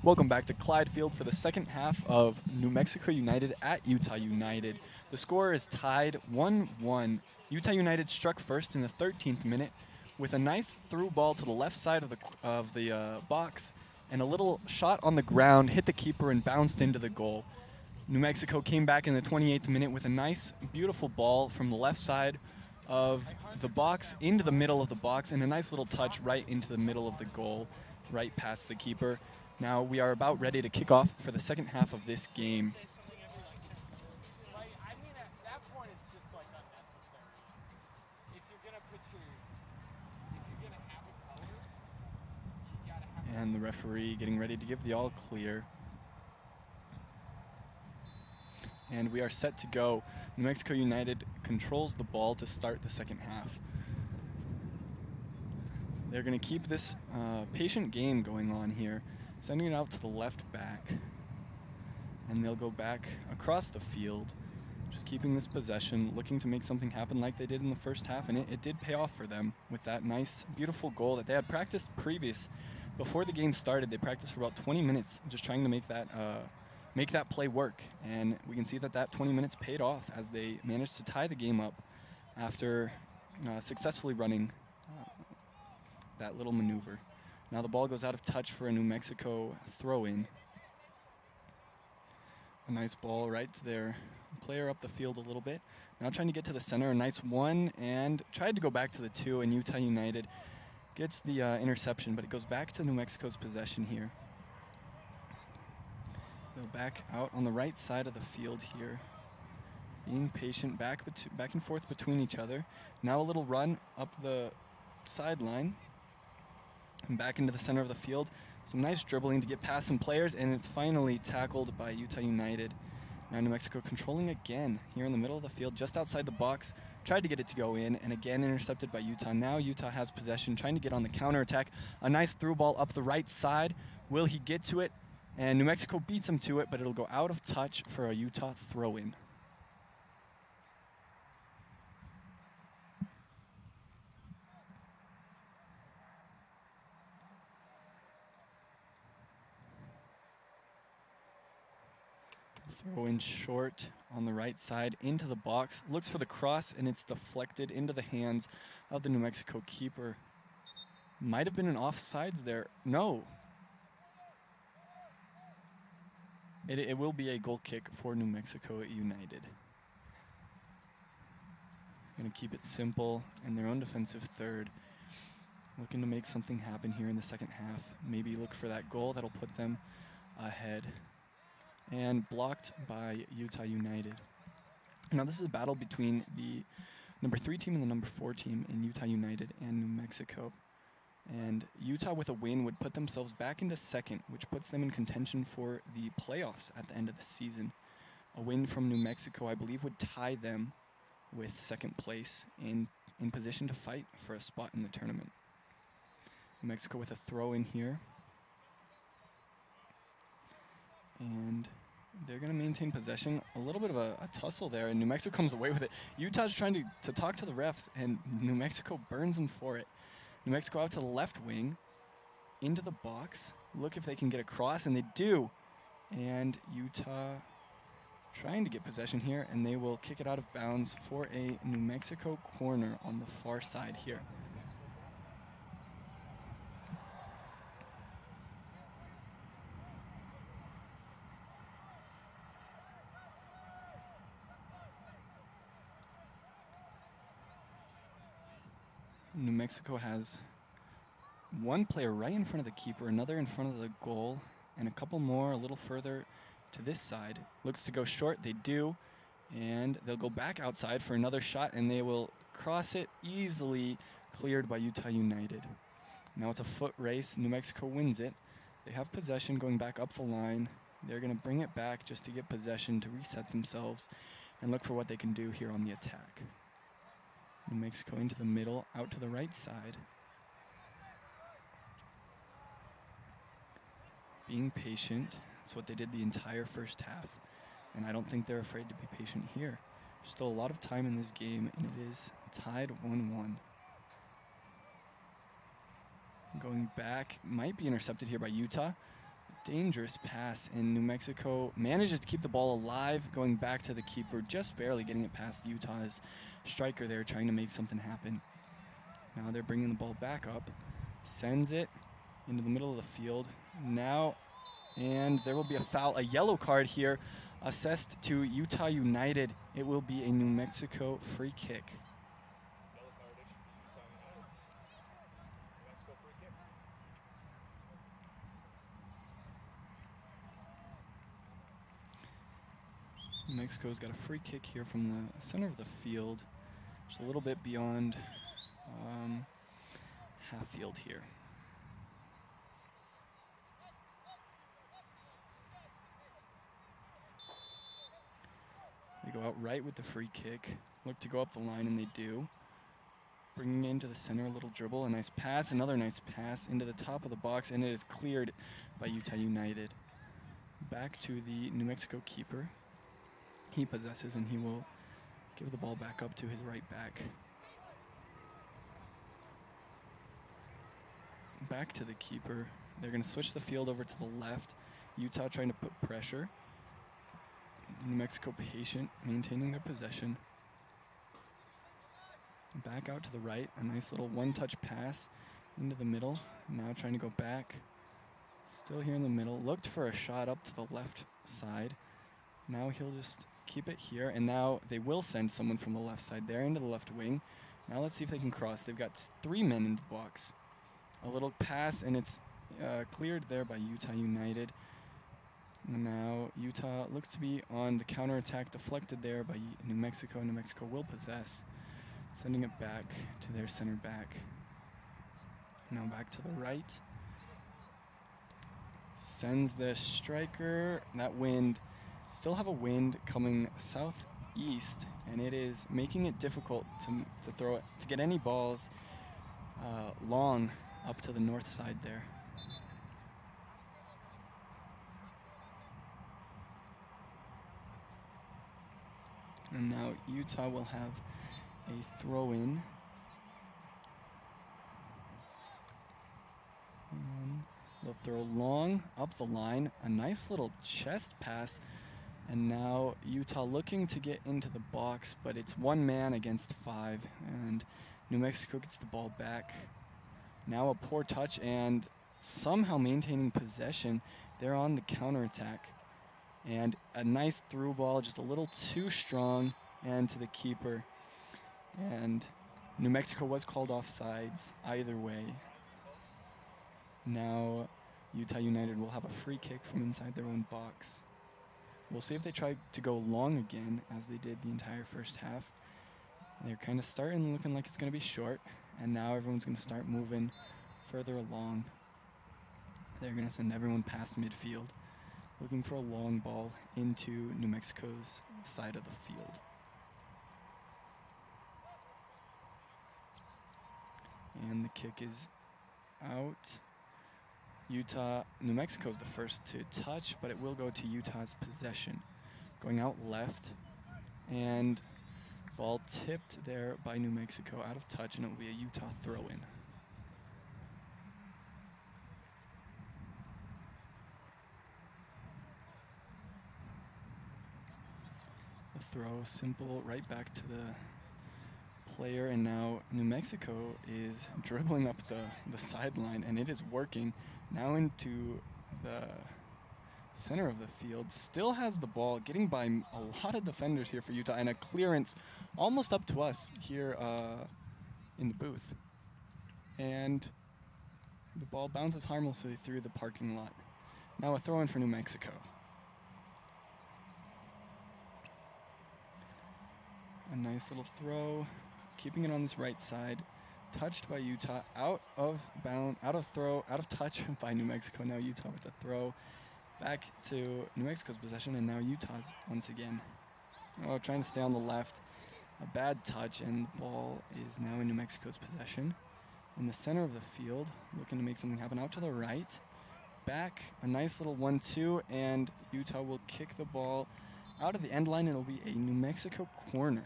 Welcome back to Clyde Field for the second half of New Mexico United at Utah United. The score is tied 1-1. Utah United struck first in the 13th minute with a nice through ball to the left side of the box, and a little shot on the ground hit the keeper and bounced into the goal. New Mexico came back in the 28th minute with a nice, beautiful ball from the left side of the box into the middle of the box, and a nice little touch right into the middle of the goal, right past the keeper. Now we are about ready to kick off for the second half of this game. And the referee getting ready to give the all clear. And we are set to go. New Mexico United controls the ball to start the second half. They're going to keep this patient game going on here, sending it out to the left back. And they'll go back across the field, just keeping this possession, looking to make something happen like they did in the first half. And it did pay off for them with that nice, beautiful goal that they had practiced before the game started. They practiced for about 20 minutes just trying to make that play work. And we can see that 20 minutes paid off as they managed to tie the game up after successfully running that little maneuver. Now the ball goes out of touch for a New Mexico throw-in. A nice ball right to their player up the field a little bit. Now trying to get to the center, a nice one, and tried to go back to the two, and Utah United gets the interception, but it goes back to New Mexico's possession here. They'll back out on the right side of the field here, being patient, back and forth between each other. Now a little run up the sideline and back into the center of the field. Some nice dribbling to get past some players, and it's finally tackled by Utah United. Now New Mexico controlling again here in the middle of the field, just outside the box. Tried to get it to go in, and again intercepted by Utah. Now Utah has possession, trying to get on the counterattack. A nice through ball up the right side. Will he get to it? And New Mexico beats him to it, but it'll go out of touch for a Utah throw-in. Throw in short on the right side into the box. Looks for the cross, and it's deflected into the hands of the New Mexico keeper. Might have been an offsides there. No. It will be a goal kick for New Mexico United. Going to keep it simple in their own defensive third. Looking to make something happen here in the second half. Maybe look for that goal that'll put them ahead and blocked by Utah United. Now this is a battle between the number 3 team and the number 4 team in Utah United and New Mexico. And Utah with a win would put themselves back into second, which puts them in contention for the playoffs at the end of the season. A win from New Mexico, I believe, would tie them with second place in position to fight for a spot in the tournament. New Mexico with a throw in here. And they're going to maintain possession. A little bit of a tussle there, and New Mexico comes away with it. Utah's trying to talk to the refs, and New Mexico burns them for it. New Mexico out to the left wing, into the box. Look if they can get across, and they do. And Utah trying to get possession here, and they will kick it out of bounds for a New Mexico corner on the far side here. New Mexico has one player right in front of the keeper, another in front of the goal, and a couple more a little further to this side. Looks to go short, they do, and they'll go back outside for another shot, and they will cross it easily, cleared by Utah United. Now it's a foot race. New Mexico wins it. They have possession going back up the line. They're going to bring it back just to get possession to reset themselves and look for what they can do here on the attack. New Mexico into the middle, out to the right side. Being patient. That's what they did the entire first half. And I don't think they're afraid to be patient here. There's still a lot of time in this game, and it is tied 1-1. Going back, might be intercepted here by Utah. Dangerous pass, and New Mexico manages to keep the ball alive, going back to the keeper, just barely getting it past Utah's striker there, trying to make something happen. Now they're bringing the ball back up, sends it into the middle of the field. Now, and there will be a foul, a yellow card here, assessed to Utah United. It will be a New Mexico free kick. Yellow card issue. New Mexico free kick. New Mexico's got a free kick here from the center of the field, just a little bit beyond half field here. They go out right with the free kick, look to go up the line, and they do. Bringing it into the center, a little dribble, a nice pass, another nice pass into the top of the box, and it is cleared by Utah United. Back to the New Mexico keeper. He possesses, and he will give the ball back up to his right back. Back to the keeper. They're going to switch the field over to the left. Utah trying to put pressure. New Mexico patient, maintaining their possession. Back out to the right. A nice little one-touch pass into the middle. Now trying to go back. Still here in the middle. Looked for a shot up to the left side. Now he'll just keep it here, and now they will send someone from the left side there into the left wing. Now let's see if they can cross. They've got 3 men in the box. A little pass, and it's cleared there by Utah United. Now Utah looks to be on the counterattack, deflected there by New Mexico. New Mexico will possess, sending it back to their center back. Now back to the right. Sends the striker. That wind, still have a wind coming southeast, and it is making it difficult to throw it, to get any balls long up to the north side there. And now Utah will have a throw-in. They'll throw long up the line, a nice little chest pass, and now Utah looking to get into the box, but it's 1 man against 5, and New Mexico gets the ball back. Now a poor touch, and somehow maintaining possession. They're on the counterattack. And a nice through ball, just a little too strong, and to the keeper. And New Mexico was called offsides either way. Now Utah United will have a free kick from inside their own box. We'll see if they try to go long again, as they did the entire first half. They're kind of starting looking like it's going to be short, and now everyone's going to start moving further along. They're going to send everyone past midfield, looking for a long ball into New Mexico's side of the field. And the kick is out. New Mexico's the first to touch, but it will go to Utah's possession. Going out left, and ball tipped there by New Mexico out of touch, and it will be a Utah throw-in. The throw, simple, right back to the player, and now New Mexico is dribbling up the sideline, and it is working. Now into the center of the field, still has the ball, getting by a lot of defenders here for Utah, and a clearance almost up to us here in the booth. And the ball bounces harmlessly through the parking lot. Now a throw-in for New Mexico. A nice little throw, keeping it on this right side. Touched by Utah, out of touch by New Mexico. Now Utah with the throw. Back to New Mexico's possession, and now Utah's once again. Oh, trying to stay on the left. A bad touch, and the ball is now in New Mexico's possession. In the center of the field, looking to make something happen. Out to the right. Back, a nice little 1-2, and Utah will kick the ball out of the end line, and it'll be a New Mexico corner.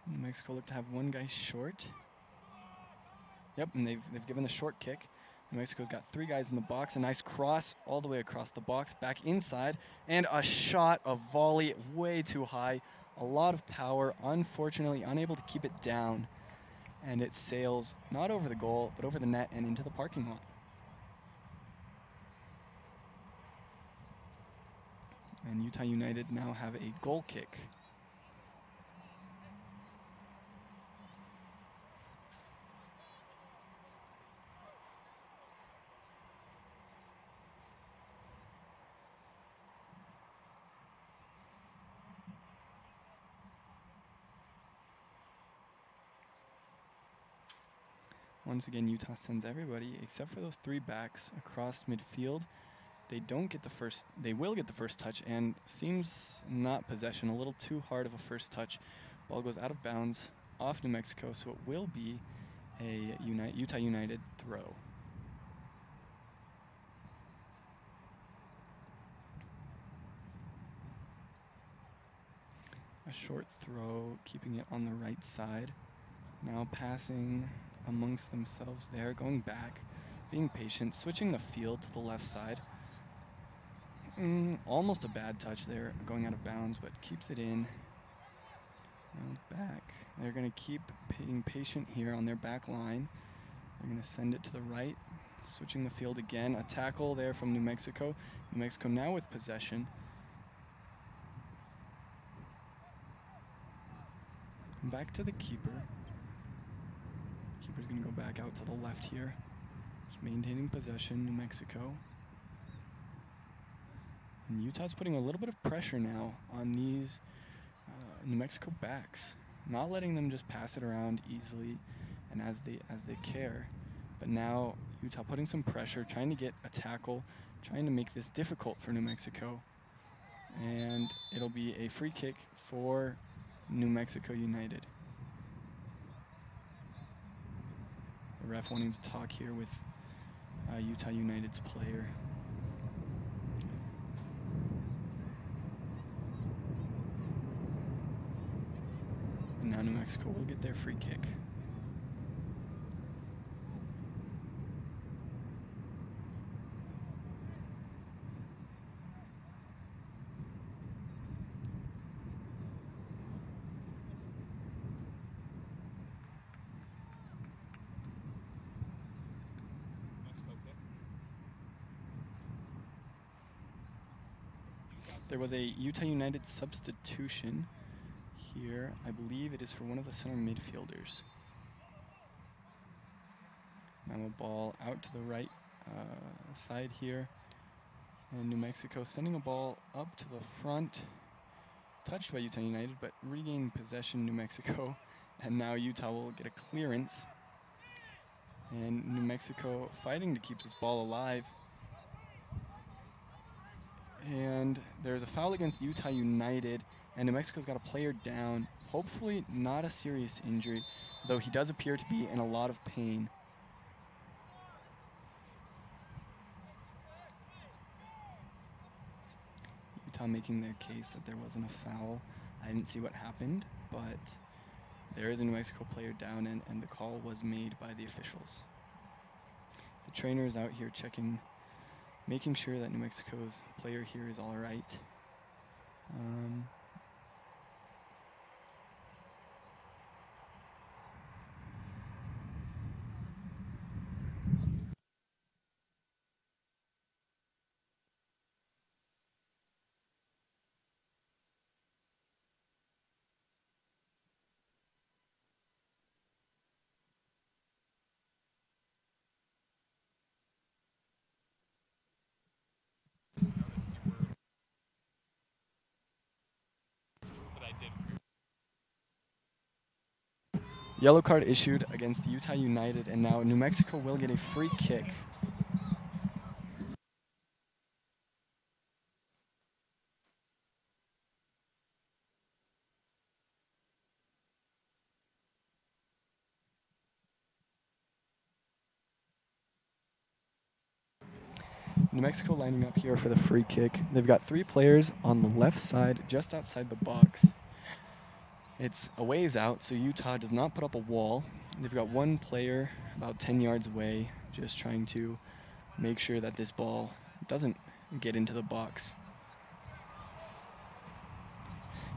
New Mexico look to have one guy short. Yep, and they've given the short kick. New Mexico's got 3 guys in the box. A nice cross all the way across the box, back inside, and a shot, a volley, way too high. A lot of power, unfortunately unable to keep it down. And it sails not over the goal, but over the net and into the parking lot. And Utah United now have a goal kick. Once again, Utah sends everybody except for those 3 backs across midfield. They don't get the first. They will get the first touch, and seems not possession. A little too hard of a first touch. Ball goes out of bounds off New Mexico, so it will be a Utah United throw. A short throw, keeping it on the right side. Now passing amongst themselves there, going back, being patient, switching the field to the left side. Almost a bad touch there, going out of bounds, but keeps it in. Now back. They're going to keep being patient here on their back line. They're going to send it to the right, switching the field again. A tackle there from New Mexico. New Mexico now with possession. Back to the keeper. Keeper's going to go back out to the left here. Just maintaining possession, New Mexico. And Utah's putting a little bit of pressure now on these New Mexico backs, not letting them just pass it around easily and as they care. But now Utah putting some pressure, trying to get a tackle, trying to make this difficult for New Mexico. And it'll be a free kick for New Mexico United. The ref wanting to talk here with Utah United's player. And now New Mexico will get their free kick. There was a Utah United substitution here. I believe it is for one of the center midfielders. Now a ball out to the right side here. And New Mexico sending a ball up to the front. Touched by Utah United, but regained possession, New Mexico. And now Utah will get a clearance. And New Mexico fighting to keep this ball alive. And there's a foul against Utah United, and New Mexico's got a player down. Hopefully not a serious injury, though he does appear to be in a lot of pain. Utah making their case that there wasn't a foul. I didn't see what happened, but there is a New Mexico player down, and the call was made by the officials. The trainer is out here checking, making sure that New Mexico's player here is all right. Yellow card issued against Utah United, and now New Mexico will get a free kick. New Mexico lining up here for the free kick. They've got 3 players on the left side, just outside the box. It's a ways out, so Utah does not put up a wall. They've got 1 player about 10 yards away, just trying to make sure that this ball doesn't get into the box.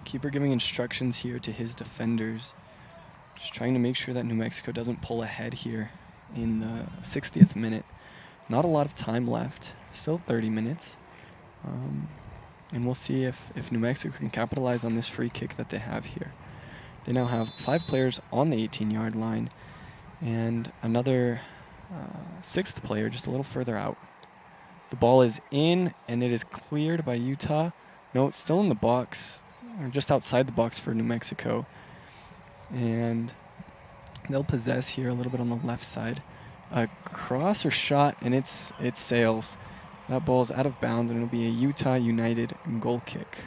Keeper giving instructions here to his defenders, just trying to make sure that New Mexico doesn't pull ahead here in the 60th minute. Not a lot of time left, still 30 minutes. And we'll see if New Mexico can capitalize on this free kick that they have here. They now have 5 players on the 18-yard line and another 6th player just a little further out. The ball is in, and it is cleared by Utah. No, it's still in the box, or just outside the box for New Mexico. And they'll possess here a little bit on the left side. A cross or shot, and it sails. That ball's out of bounds, and it'll be a Utah United goal kick.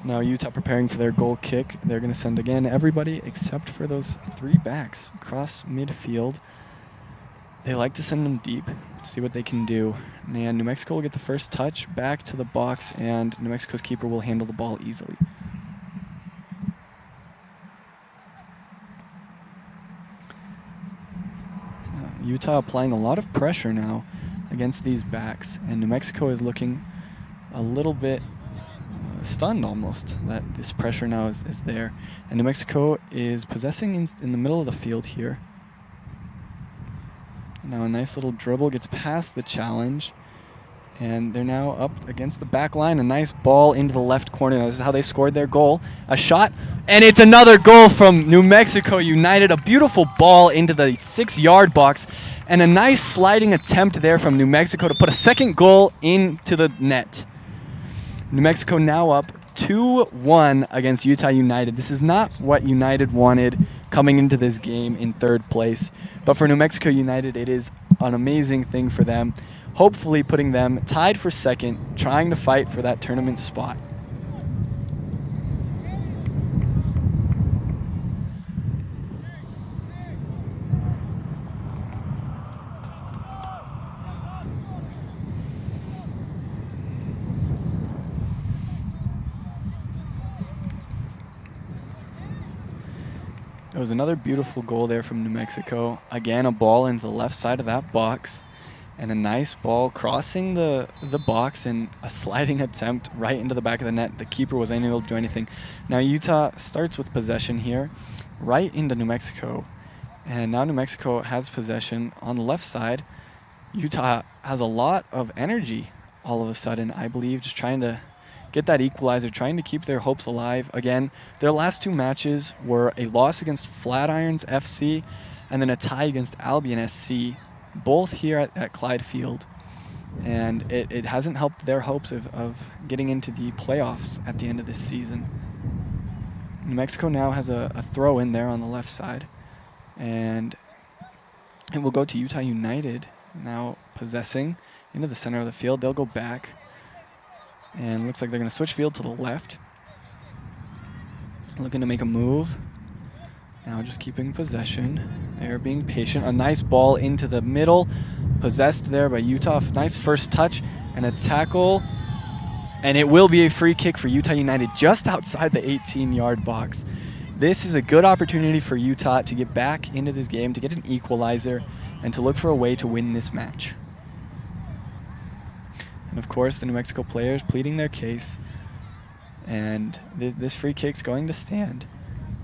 Now Utah preparing for their goal kick. They're going to send again everybody except for those 3 backs across midfield. They like to send them deep, see what they can do. And New Mexico will get the first touch back to the box, and New Mexico's keeper will handle the ball easily. Utah applying a lot of pressure now against these backs, and New Mexico is looking a little bit stunned almost that this pressure now is there. And New Mexico is possessing in the middle of the field here. Now a nice little dribble gets past the challenge, and they're now up against the back line. A nice ball into the left corner. This is how they scored their goal. A shot, and it's another goal from New Mexico United. A beautiful ball into the 6-yard box, and a nice sliding attempt there from New Mexico to put a second goal into the net. New Mexico now up 2-1 against Utah United. This is not what United wanted coming into this game in 3rd place. But for New Mexico United, it is an amazing thing for them. Hopefully putting them tied for 2nd, trying to fight for that tournament spot. It was another beautiful goal there from New Mexico. Again, a ball into the left side of that box. And a nice ball crossing the box and a sliding attempt right into the back of the net. The keeper was unable to do anything. Now Utah starts with possession here, right into New Mexico. And now New Mexico has possession on the left side. Utah has a lot of energy all of a sudden, I believe, just trying to get that equalizer, trying to keep their hopes alive. Again, their last 2 matches were a loss against Flatirons FC and then a tie against Albion SC, both here at Clyde Field. And it hasn't helped their hopes of getting into the playoffs at the end of this season. New Mexico now has a throw in there on the left side. And it will go to Utah United, now possessing into the center of the field. They'll go back. And looks like they're going to switch field to the left. Looking to make a move. Now just keeping possession. They're being patient. A nice ball into the middle. Possessed there by Utah. Nice first touch and a tackle. And it will be a free kick for Utah United just outside the 18-yard box. This is a good opportunity for Utah to get back into this game, to get an equalizer, and to look for a way to win this match. And of course, the New Mexico players pleading their case. And this free kick's going to stand.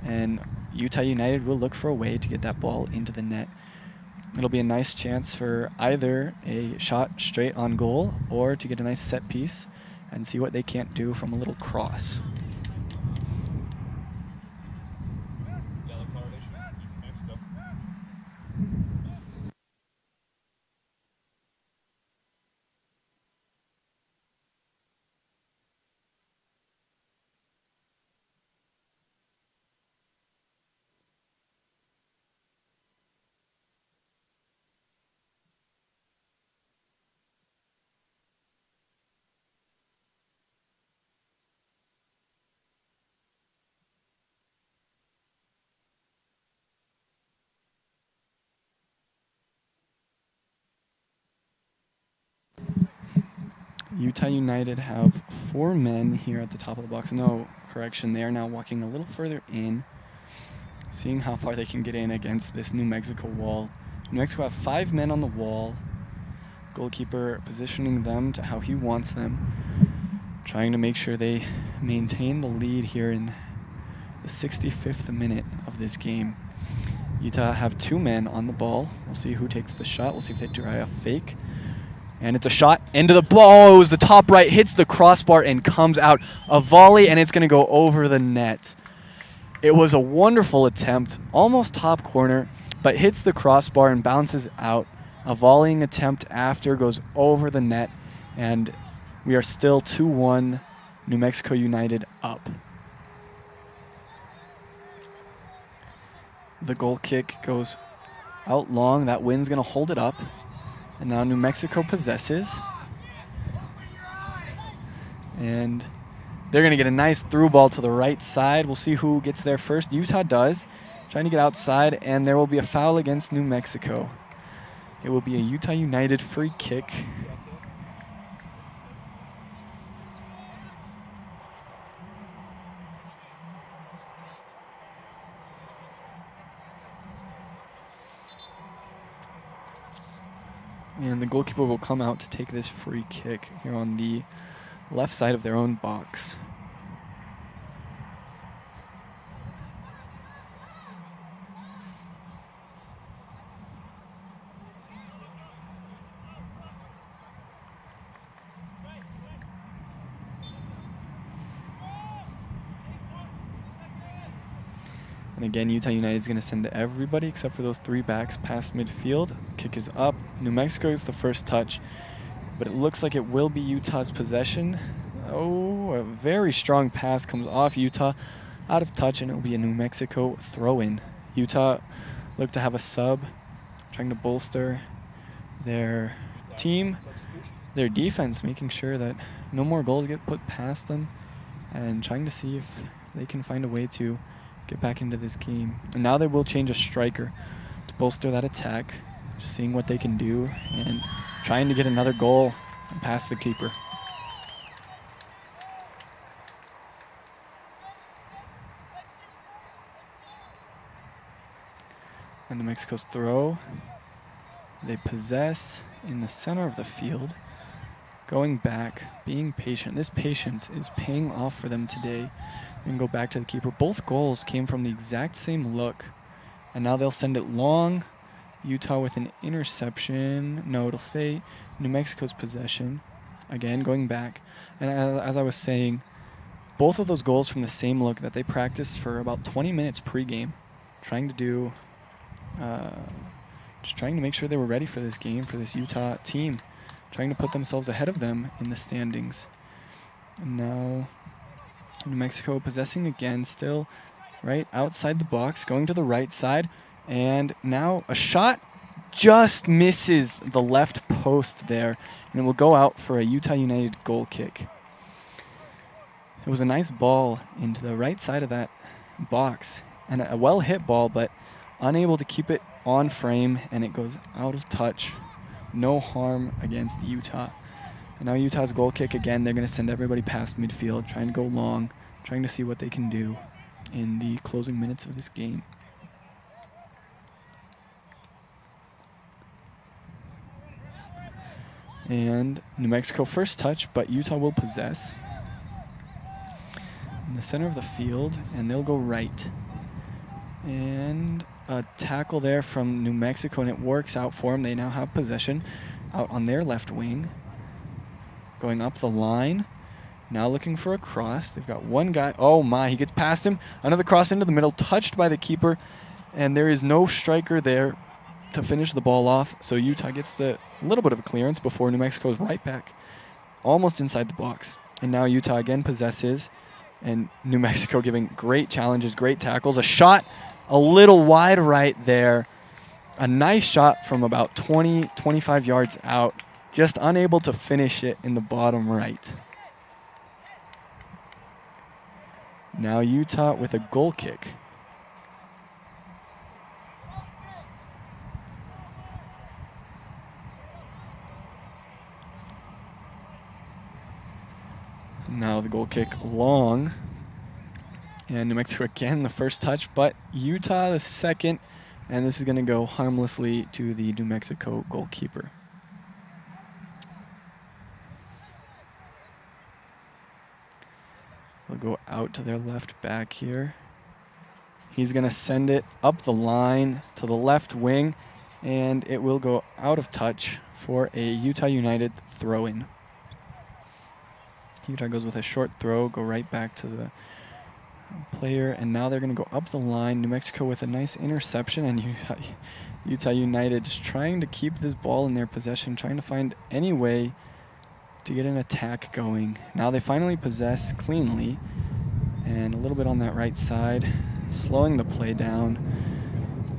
And Utah United will look for a way to get that ball into the net. It'll be a nice chance for either a shot straight on goal or to get a nice set piece and see what they can't do from a little cross. Yellow card issue. Mexico. Utah United have 4 men here at the top of the box. No, correction, they are now walking a little further in, seeing how far they can get in against this New Mexico wall. New Mexico have 5 men on the wall. Goalkeeper positioning them to how he wants them, trying to make sure they maintain the lead here in the 65th minute of this game. Utah have 2 men on the ball. We'll see who takes the shot. We'll see if they try a fake. And it's a shot into the ball. It was the top right, hits the crossbar and comes out. A volley, and it's going to go over the net. It was a wonderful attempt, almost top corner, but hits the crossbar and bounces out. A volleying attempt after goes over the net, and we are still 2-1, New Mexico United up. The goal kick goes out long. That wind's going to hold it up. And now New Mexico possesses. And they're going to get a nice through ball to the right side. We'll see who gets there first. Utah does. Trying to get outside, and there will be a foul against New Mexico. It will be a Utah United free kick. And the goalkeeper will come out to take this free kick here on the left side of their own box. And again, Utah United is going to send everybody except for those 3 backs past midfield. Kick is up. New Mexico is the first touch, but it looks like it will be Utah's possession. Oh, a very strong pass comes off Utah, out of touch, and it will be a New Mexico throw-in. Utah look to have a sub, trying to bolster their team, their defense, making sure that no more goals get put past them, and trying to see if they can find a way to get back into this game. And now they will change a striker to bolster that attack, just seeing what they can do and trying to get another goal and pass the keeper. And New Mexico's throw. They possess in the center of the field, going back, being patient. This patience is paying off for them today. And go back to the keeper. Both goals came from the exact same look. And now they'll send it long. Utah with an interception. No, it'll stay New Mexico's possession. Again, going back. And as I was saying, both of those goals from the same look that they practiced for about 20 minutes pregame, trying to do, just trying to make sure they were ready for this game, for this Utah team, trying to put themselves ahead of them in the standings. And now New Mexico possessing again, still right outside the box, going to the right side. And now a shot just misses the left post there, and it will go out for a Utah United goal kick. It was a nice ball into the right side of that box, and a well-hit ball, but unable to keep it on frame, and it goes out of touch. No harm against Utah. And now Utah's goal kick again. They're going to send everybody past midfield, trying to go long, trying to see what they can do in the closing minutes of this game. And New Mexico first touch, but Utah will possess in the center of the field, and they'll go right. And a tackle there from New Mexico, and it works out for them. They now have possession out on their left wing. Going up the line. Now looking for a cross. They've got one guy. Oh my, he gets past him. Another cross into the middle, touched by the keeper. And there is no striker there to finish the ball off. So Utah gets a little bit of a clearance before New Mexico's right back, almost inside the box. And now Utah again possesses. And New Mexico giving great challenges, great tackles. A shot a little wide right there. A nice shot from about 20, 25 yards out. Just unable to finish it in the bottom right. Now Utah with a goal kick. Now the goal kick long. And New Mexico again the first touch, but Utah the second. And this is going to go harmlessly to the New Mexico goalkeeper. They'll go out to their left back here. He's going to send it up the line to the left wing, and it will go out of touch for a Utah United throw-in. Utah goes with a short throw, go right back to the player, and now they're going to go up the line. New Mexico with a nice interception, and Utah United just trying to keep this ball in their possession, trying to find any way to get an attack going. Now they finally possess cleanly, and a little bit on that right side, slowing the play down.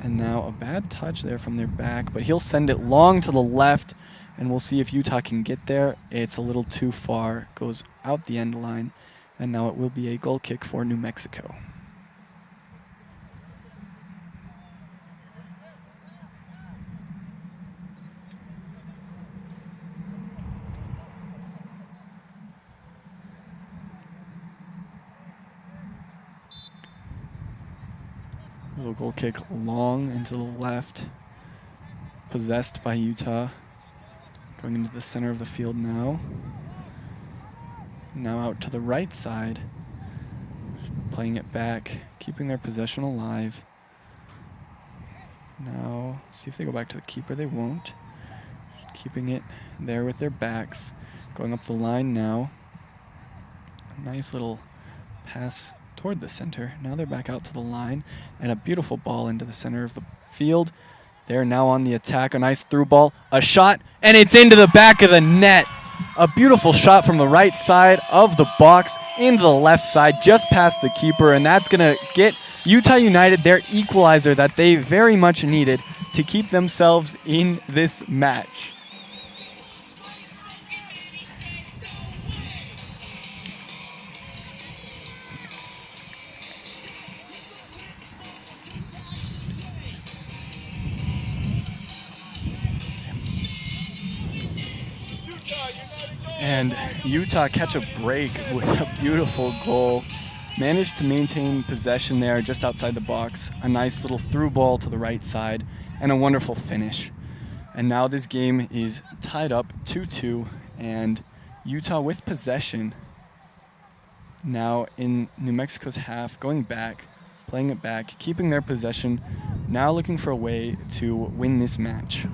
And now a bad touch there from their back, but he'll send it long to the left, and we'll see if Utah can get there. It's a little too far, goes out the end line, and now it will be a goal kick for New Mexico. Little goal kick long into the left, possessed by Utah. Going into the center of the field now. Now out to the right side, playing it back, keeping their possession alive. Now, see if they go back to the keeper. They won't. Keeping it there with their backs. Going up the line now. A nice little pass toward the center. Now they're back out to the line, and a beautiful ball into the center of the field. They're now on the attack. A nice through ball, a shot, and it's into the back of the net. A beautiful shot from the right side of the box into the left side, just past the keeper, and that's going to get Utah United their equalizer that they very much needed to keep themselves in this match. And Utah catch a break with a beautiful goal. Managed to maintain possession there just outside the box. A nice little through ball to the right side and a wonderful finish. And now this game is tied up 2-2, and Utah with possession. Now in New Mexico's half, going back, playing it back, keeping their possession, now looking for a way to win this match.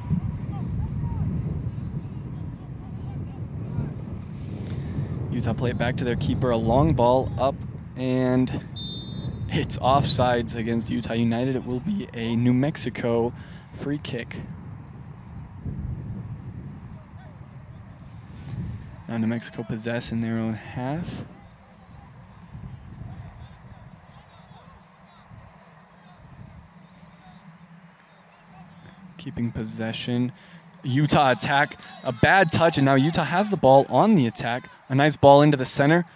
Utah play it back to their keeper, a long ball up, and it's offsides against Utah United. It will be a New Mexico free kick. Now New Mexico possess in their own half. Keeping possession. Utah attack, a bad touch, and now Utah has the ball on the attack. A nice ball into the center.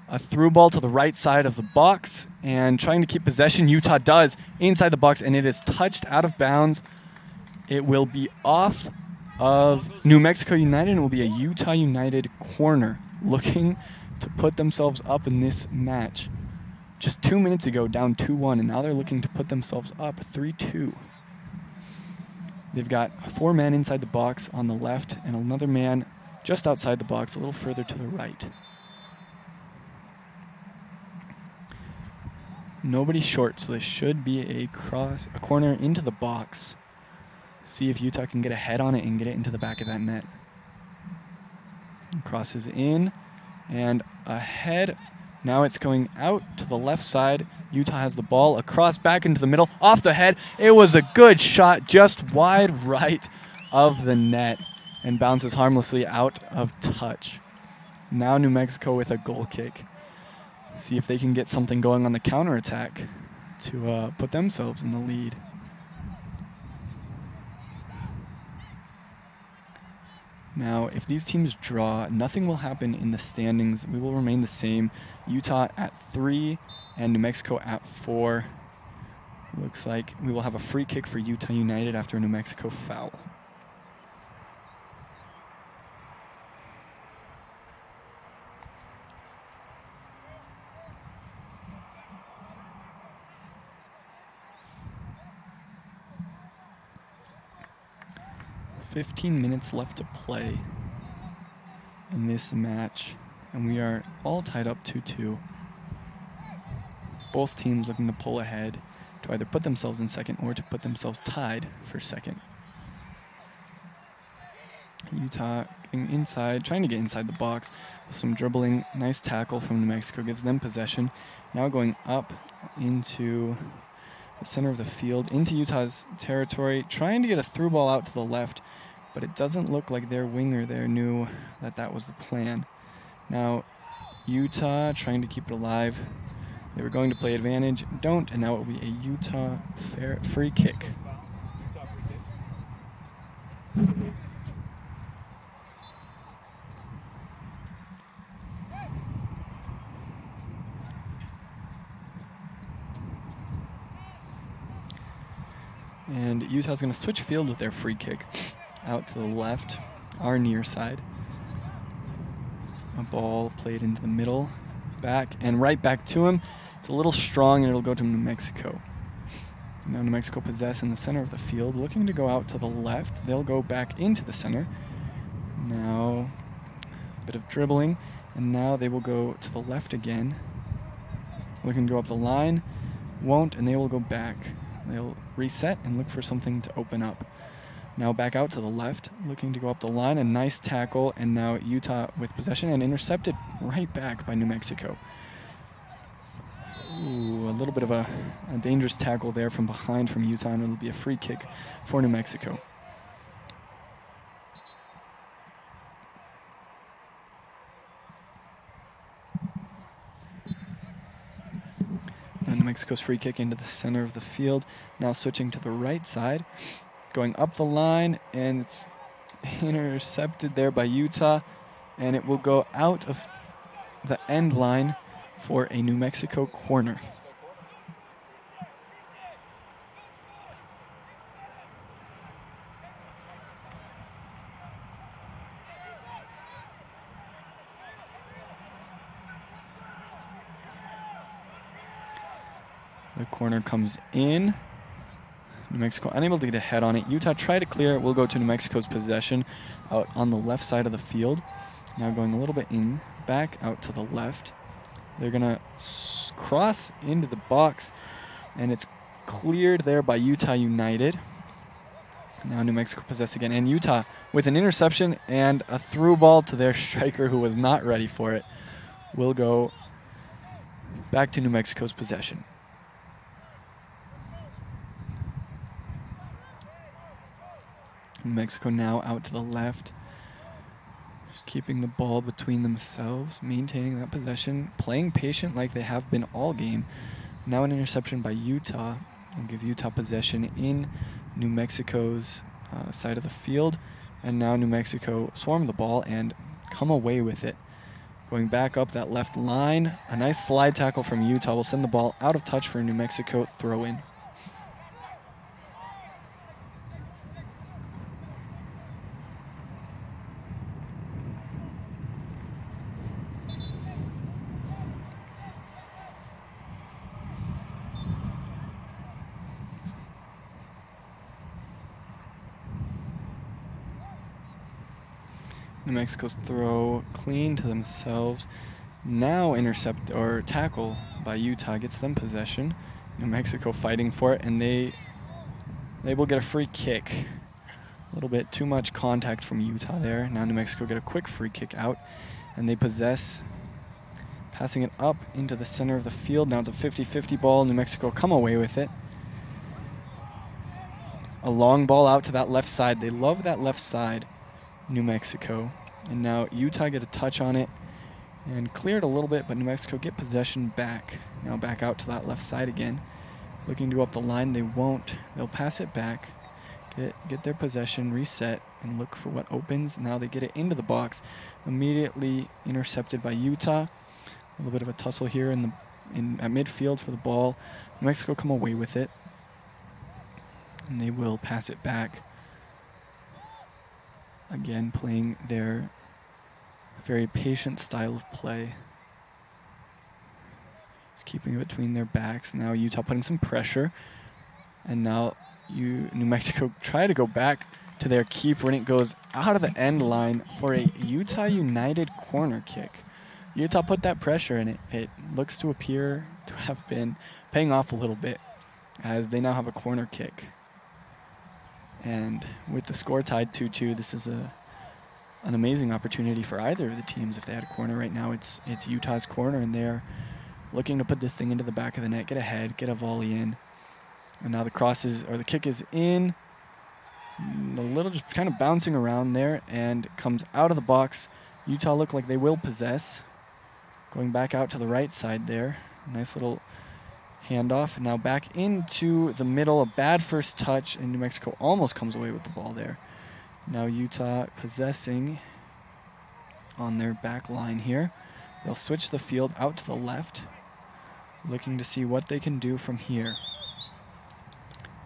A through ball to the right side of the box, and trying to keep possession. Utah does inside the box, and it is touched out of bounds. It will be off of New Mexico United, and it will be a Utah United corner, looking to put themselves up in this match. Just 2 minutes ago, down 2-1, and now they're looking to put themselves up 3-2. They've got 4 men inside the box on the left and another man just outside the box, a little further to the right. Nobody short, so this should be a corner into the box. See if Utah can get a head on it and get it into the back of that net. Crosses in and ahead. Now it's going out to the left side. Utah has the ball across back into the middle, off the head. It was a good shot, just wide right of the net, and bounces harmlessly out of touch. Now New Mexico with a goal kick. See if they can get something going on the counterattack to put themselves in the lead. Now, if these teams draw, nothing will happen in the standings. We will remain the same. Utah at 3 and New Mexico at 4. Looks like we will have a free kick for Utah United after a New Mexico foul. "15 minutes left to play in this match, and we are all tied up 2-2. Both teams looking to pull ahead to either put themselves in second or to put themselves tied for second. Utah getting inside, trying to get inside the box. Some dribbling, nice tackle from New Mexico gives them possession. Now going up into the center of the field, into Utah's territory, trying to get a through ball out to the left, but it doesn't look like their winger there knew that that was the plan. Now Utah trying to keep it alive. They were going to play advantage, don't, and now it will be a Utah free kick. And Utah's going to switch field with their free kick out to the left, our near side. A ball played into the middle, back, and right back to him. It's a little strong, and it'll go to New Mexico. Now New Mexico possess in the center of the field, looking to go out to the left. They'll go back into the center. Now a bit of dribbling, and now they will go to the left again. Looking to go up the line, won't, and they will go back. They'll reset and look for something to open up. Now back out to the left, looking to go up the line. A nice tackle, and now Utah with possession and intercepted right back by New Mexico. Ooh, a little bit of a dangerous tackle there from behind from Utah, and it'll be a free kick for New Mexico. New Mexico's free kick into the center of the field. Now switching to the right side, going up the line, and it's intercepted there by Utah, and it will go out of the end line for a New Mexico corner. The corner comes in New Mexico unable to get a head on it. Utah try to clear it. Will go to New Mexico's possession out on the left side of the field. Now going a little bit in, back out to the left. They're going to cross into the box, and it's cleared there by Utah United. Now New Mexico possess again, and Utah with an interception and a through ball to their striker who was not ready for it will go back to New Mexico's possession. New Mexico now out to the left. Just keeping the ball between themselves, maintaining that possession, playing patient like they have been all game. Now an interception by Utah will give Utah possession in New Mexico's side of the field. And now New Mexico swarm the ball and come away with it. Going back up that left line, a nice slide tackle from Utah will send the ball out of touch for a New Mexico throw in. New Mexico's throw clean to themselves. Now intercept or tackle by Utah gets them possession. New Mexico fighting for it, and they will get a free kick. A little bit too much contact from Utah there. Now New Mexico get a quick free kick out, and they possess, passing it up into the center of the field. Now it's a 50-50 ball. New Mexico come away with it. A long ball out to that left side. They love that left side, New Mexico. And now Utah get a touch on it and cleared a little bit, but New Mexico get possession back. Now back out to that left side again. Looking to go up the line, they won't. They'll pass it back, get their possession, reset, and look for what opens. Now they get it into the box. Immediately intercepted by Utah. A little bit of a tussle here at midfield for the ball. New Mexico come away with it, and they will pass it back. Again, playing their very patient style of play. Just keeping it between their backs. Now Utah putting some pressure. And now New Mexico try to go back to their keeper, and it goes out of the end line for a Utah United corner kick. Utah put that pressure, and it looks to appear to have been paying off a little bit, as they now have a corner kick. And with the score tied 2-2, this is an amazing opportunity for either of the teams. If they had a corner right now, it's Utah's corner, and they're looking to put this thing into the back of the net, get ahead, get a volley in. And now the kick is in. A little just kind of bouncing around there and comes out of the box. Utah look like they will possess. Going back out to the right side there. Nice little handoff. Now back into the middle. A bad first touch, and New Mexico almost comes away with the ball there. Now Utah possessing on their back line here. They'll switch the field out to the left, looking to see what they can do from here.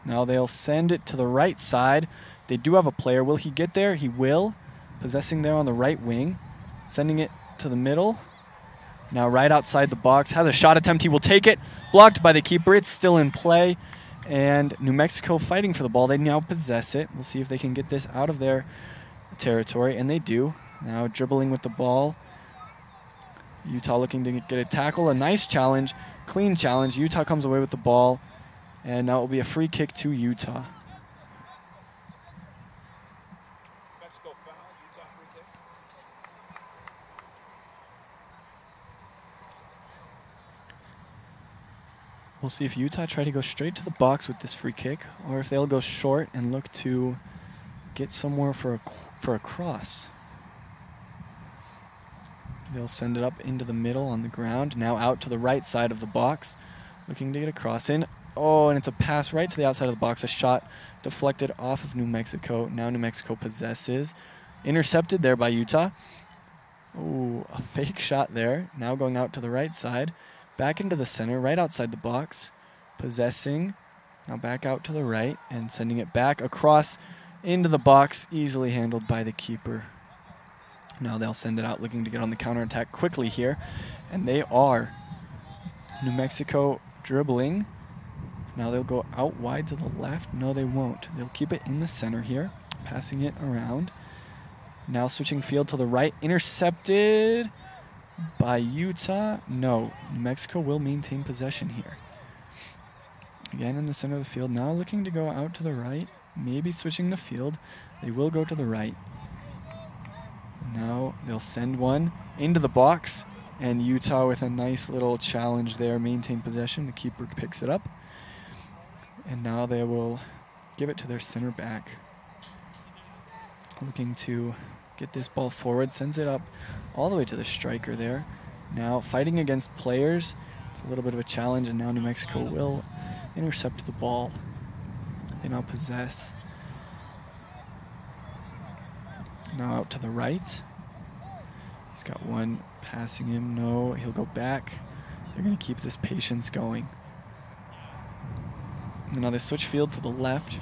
Now they'll send it to the right side. They do have a player. Will he get there? He will. Possessing there on the right wing. Sending it to the middle. Now right outside the box. Has a shot attempt. He will take it. Blocked by the keeper. It's still in play. And New Mexico fighting for the ball. They now possess it. We'll see if they can get this out of their territory. And they do. Now dribbling with the ball. Utah looking to get a tackle. A nice challenge. Clean challenge. Utah comes away with the ball. And now it will be a free kick to Utah. Mexico foul, Utah free kick. We'll see if Utah try to go straight to the box with this free kick, or if they'll go short and look to get somewhere for a cross. They'll send it up into the middle on the ground. Now out to the right side of the box, looking to get a cross in. Oh, and it's a pass right to the outside of the box. A shot deflected off of New Mexico. Now New Mexico possesses. Intercepted there by Utah. Oh, a fake shot there. Now going out to the right side. Back into the center, right outside the box. Possessing. Now back out to the right and sending it back across into the box. Easily handled by the keeper. Now they'll send it out looking to get on the counterattack quickly here. And they are. New Mexico dribbling. Now they'll go out wide to the left. No, they won't. They'll keep it in the center here, passing it around. Now switching field to the right, intercepted by Utah. No, New Mexico will maintain possession here. Again in the center of the field. Now looking to go out to the right, maybe switching the field. They will go to the right. Now they'll send one into the box, and Utah with a nice little challenge there, maintain possession. The keeper picks it up, and now they will give it to their center back. Looking to get this ball forward, sends it up all the way to the striker there. Now fighting against players, it's a little bit of a challenge, and now New Mexico will intercept the ball. They now possess. Now out to the right. He's got one passing him. No, he'll go back. They're going to keep this patience going. And now they switch field to the left.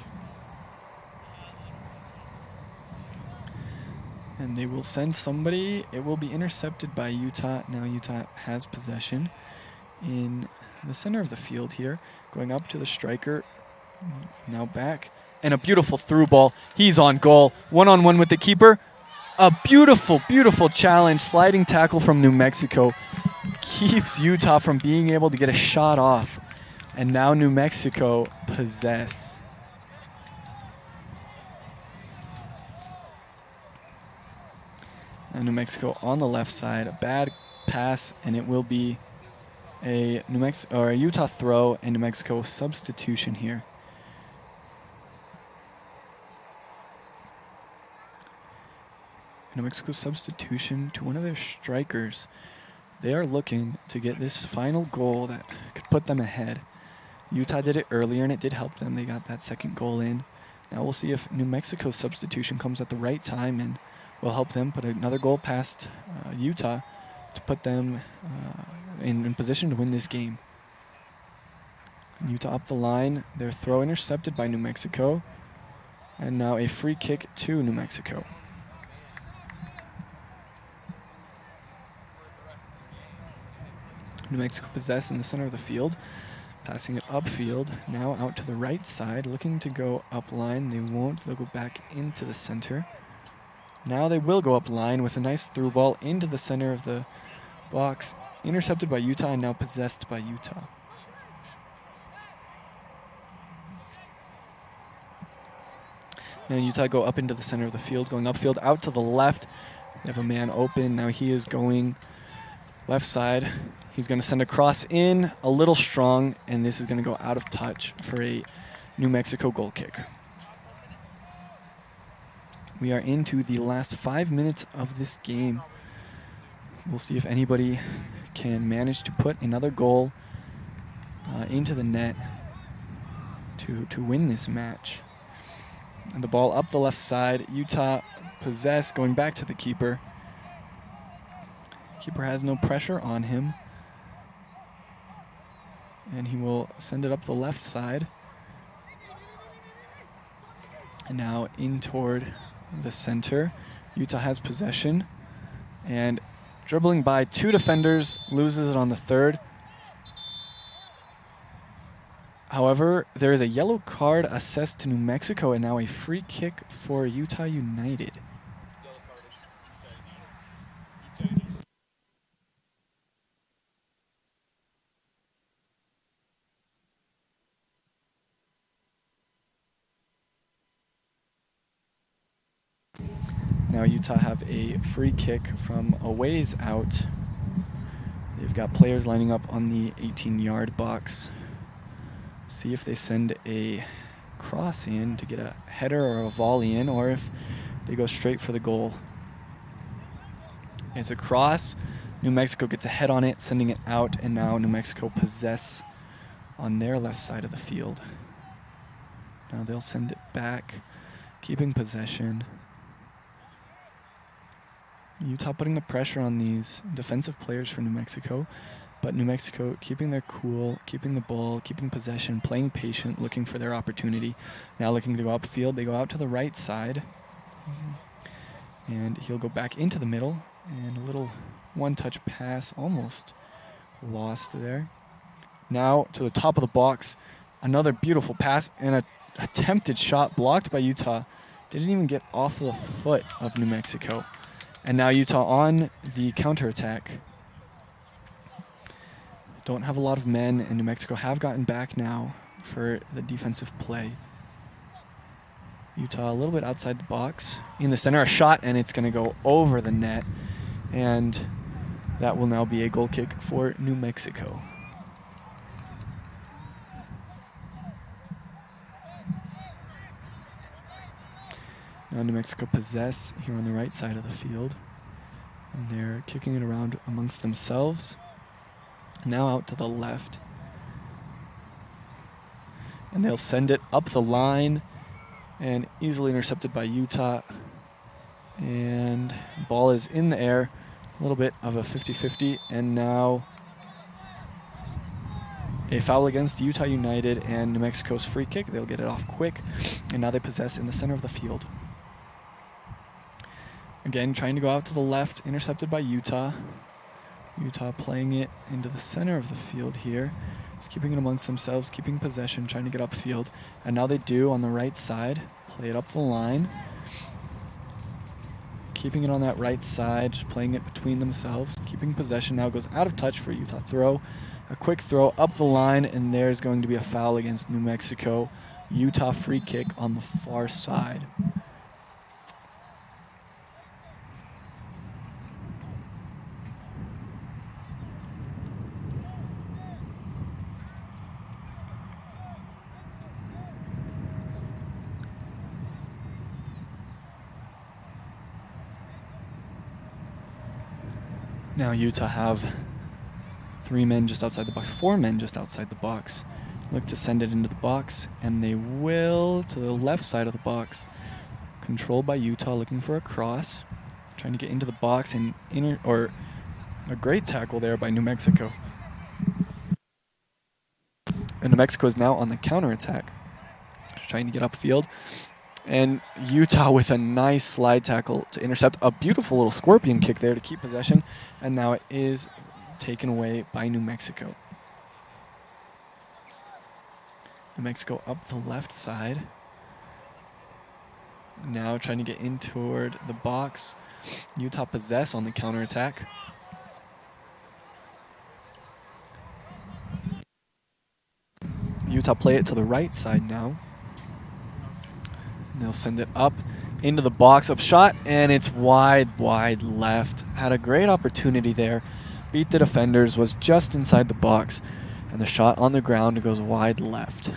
And they will send somebody. It will be intercepted by Utah. Now Utah has possession in the center of the field here. Going up to the striker. Now back. And a beautiful through ball. He's on goal. One-on-one with the keeper. A beautiful, beautiful challenge. Sliding tackle from New Mexico. Keeps Utah from being able to get a shot off. And now New Mexico possess. And New Mexico on the left side. A bad pass, and it will be a Utah throw and New Mexico substitution here. New Mexico substitution to one of their strikers. They are looking to get this final goal that could put them ahead. Utah did it earlier, and it did help them. They got that second goal in. Now we'll see if New Mexico's substitution comes at the right time and will help them put another goal past Utah to put them in position to win this game. Utah up the line. Their throw intercepted by New Mexico. And now a free kick to New Mexico. New Mexico possess in the center of the field, passing it upfield, now out to the right side, looking to go up line. They won't, they'll go back into the center. Now they will go up line with a nice through ball into the center of the box, intercepted by Utah and now possessed by Utah. Now Utah go up into the center of the field, going upfield out to the left. They have a man open, now he is going left side. He's going to send a cross in, a little strong, and this is going to go out of touch for a New Mexico goal kick. We are into the last 5 minutes of this game. We'll see if anybody can manage to put another goal into the net to win this match. And the ball up the left side. Utah possess, going back to the keeper. Keeper has no pressure on him. And he will send it up the left side. And now in toward the center. Utah has possession. And dribbling by two defenders, loses it on the third. However, there is a yellow card assessed to New Mexico and now a free kick for Utah United. Now Utah have a free kick from a ways out. They've got players lining up on the 18-yard box. See if they send a cross in to get a header or a volley in, or if they go straight for the goal. It's a cross. New Mexico gets a head on it, sending it out, and now New Mexico possess on their left side of the field. Now they'll send it back, keeping possession. Utah putting the pressure on these defensive players for New Mexico, but New Mexico keeping their cool, keeping the ball, keeping possession, playing patient, looking for their opportunity. Now looking to go upfield, they go out to the right side, and he'll go back into the middle, and a little one-touch pass, almost lost there. Now to the top of the box, Another beautiful pass and an attempted shot blocked by Utah. Didn't even get off the foot of New Mexico. And now Utah on the counterattack. Don't have a lot of men, and New Mexico have gotten back now for the defensive play. Utah a little bit outside the box. In the center, a shot, and it's going to go over the net. And that will now be a goal kick for New Mexico. Now New Mexico possess here on the right side of the field. And they're kicking it around amongst themselves. Now out to the left. And they'll send it up the line and easily intercepted by Utah. And ball is in the air. A little bit of a 50-50. And now a foul against Utah United and New Mexico's free kick. They'll get it off quick. And now they possess in the center of the field. Again, trying to go out to the left, intercepted by Utah. Utah playing it into the center of the field here. Just keeping it amongst themselves, keeping possession, trying to get upfield. And now they do on the right side. Play it up the line. Keeping it on that right side, just playing it between themselves. Keeping possession now goes out of touch for Utah throw. A quick throw up the line, and there's going to be a foul against New Mexico. Utah free kick on the far side. Now Utah have 3 men just outside the box, 4 men just outside the box. Look to send it into the box, and they will to the left side of the box. Controlled by Utah, looking for a cross, trying to get into the box, and a great tackle there by New Mexico. And New Mexico is now on the counterattack, trying to get upfield. And Utah with a nice slide tackle to intercept a beautiful little scorpion kick there to keep possession. And now it is taken away by New Mexico. New Mexico up the left side. Now trying to get in toward the box. Utah possess on the counterattack. Utah play it to the right side now. They'll send it up into the box, up shot, and it's wide left. Had a great opportunity there. Beat the defenders, was just inside the box, and the shot on the ground goes wide left.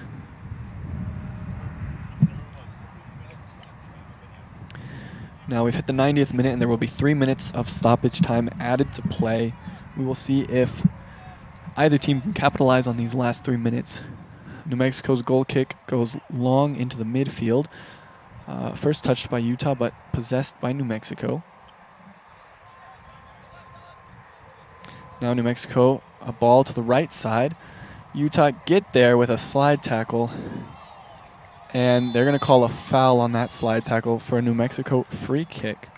Now we've hit the 90th minute, and there will be 3 minutes of stoppage time added to play. We will see if either team can capitalize on these last 3 minutes. New Mexico's goal kick goes long into the midfield. First touched by Utah, but possessed by New Mexico. Now New Mexico, a ball to the right side. Utah get there with a slide tackle. And they're going to call a foul on that slide tackle for a New Mexico free kick.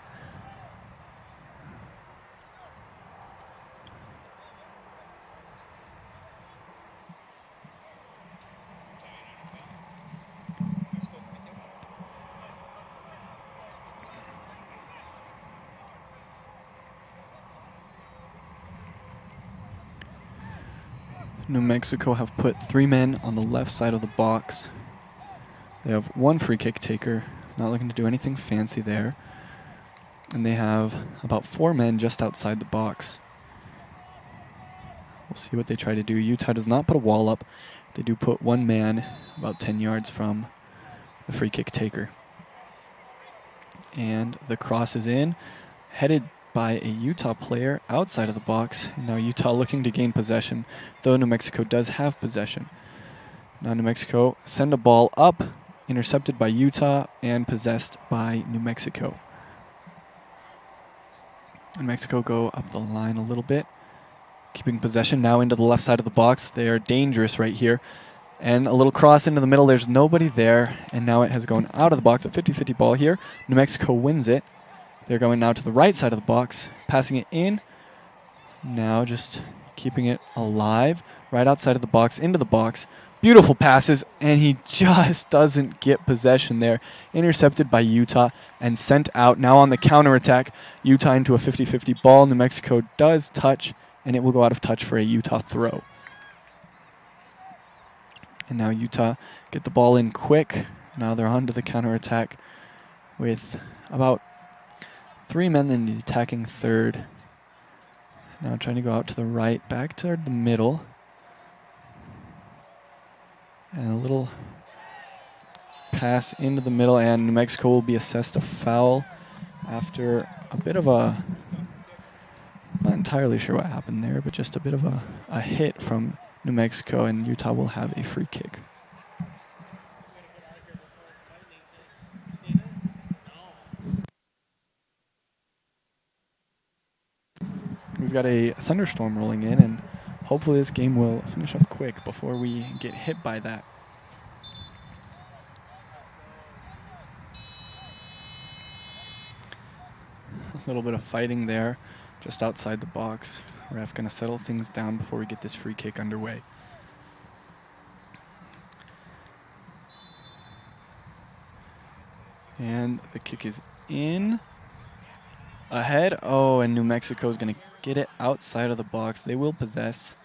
New Mexico have put 3 men on the left side of the box. They have 1 free kick taker, not looking to do anything fancy there. And they have about 4 men just outside the box. We'll see what they try to do. Utah does not put a wall up. They do put 1 man about 10 yards from the free kick taker. And the cross is in, headed by a Utah player outside of the box. And now Utah looking to gain possession, though New Mexico does have possession. Now New Mexico send a ball up, intercepted by Utah and possessed by New Mexico. New Mexico go up the line a little bit, keeping possession now into the left side of the box. They are dangerous right here. And a little cross into the middle. There's nobody there. And now it has gone out of the box. A 50-50 ball here. New Mexico wins it. They're going now to the right side of the box, passing it in. Now just keeping it alive. Right outside of the box, into the box. Beautiful passes, and he just doesn't get possession there. Intercepted by Utah and sent out. Now on the counterattack, Utah into a 50-50 ball. New Mexico does touch, and it will go out of touch for a Utah throw. And now Utah get the ball in quick. Now they're on to the counterattack with about 3 men in the attacking third. Now trying to go out to the right, back toward the middle. And a little pass into the middle, and New Mexico will be assessed a foul after a bit of a, not entirely sure what happened there, but just a bit of a hit from New Mexico, and Utah will have a free kick. We've got a thunderstorm rolling in, and hopefully this game will finish up quick before we get hit by that. A little bit of fighting there just outside the box. Ref going to settle things down before we get this free kick underway. And the kick is in. Ahead. Oh, and New Mexico is going to get it outside of the box. They will possess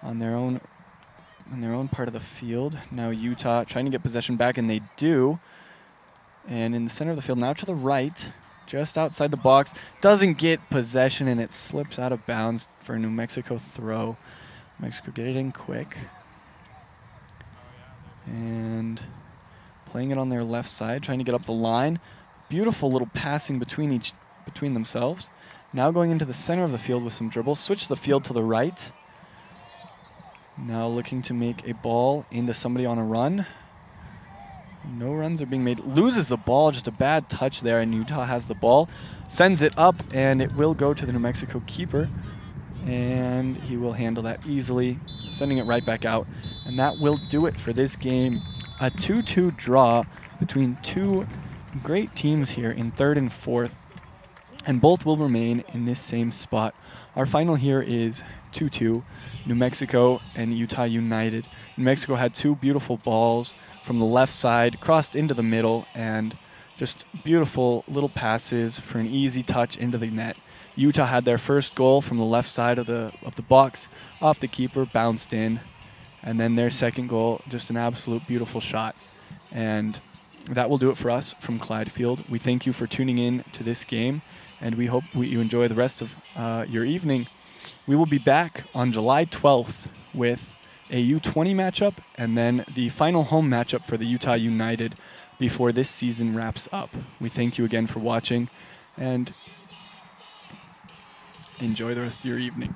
on their own part of the field. Now Utah trying to get possession back, and they do. And in the center of the field, now to the right, just outside the box, doesn't get possession, and it slips out of bounds for a New Mexico throw. Mexico get it in quick. And playing it on their left side, trying to get up the line. Beautiful little passing between themselves. Now going into the center of the field with some dribbles. Switch the field to the right. Now looking to make a ball into somebody on a run. No runs are being made. Loses the ball, just a bad touch there, and Utah has the ball. Sends it up, and it will go to the New Mexico keeper. And he will handle that easily, sending it right back out. And that will do it for this game. A 2-2 draw between two great teams here in third and fourth. And both will remain in this same spot. Our final here is 2-2, New Mexico and Utah United. New Mexico had two beautiful balls from the left side, crossed into the middle, and just beautiful little passes for an easy touch into the net. Utah had their first goal from the left side of the box, off the keeper, bounced in, and then their second goal, just an absolute beautiful shot. And that will do it for us from Clyde Field. We thank you for tuning in to this game, and we hope you enjoy the rest of your evening. We will be back on July 12th with a U20 matchup, and then the final home matchup for the Utah United before this season wraps up. We thank you again for watching, and enjoy the rest of your evening.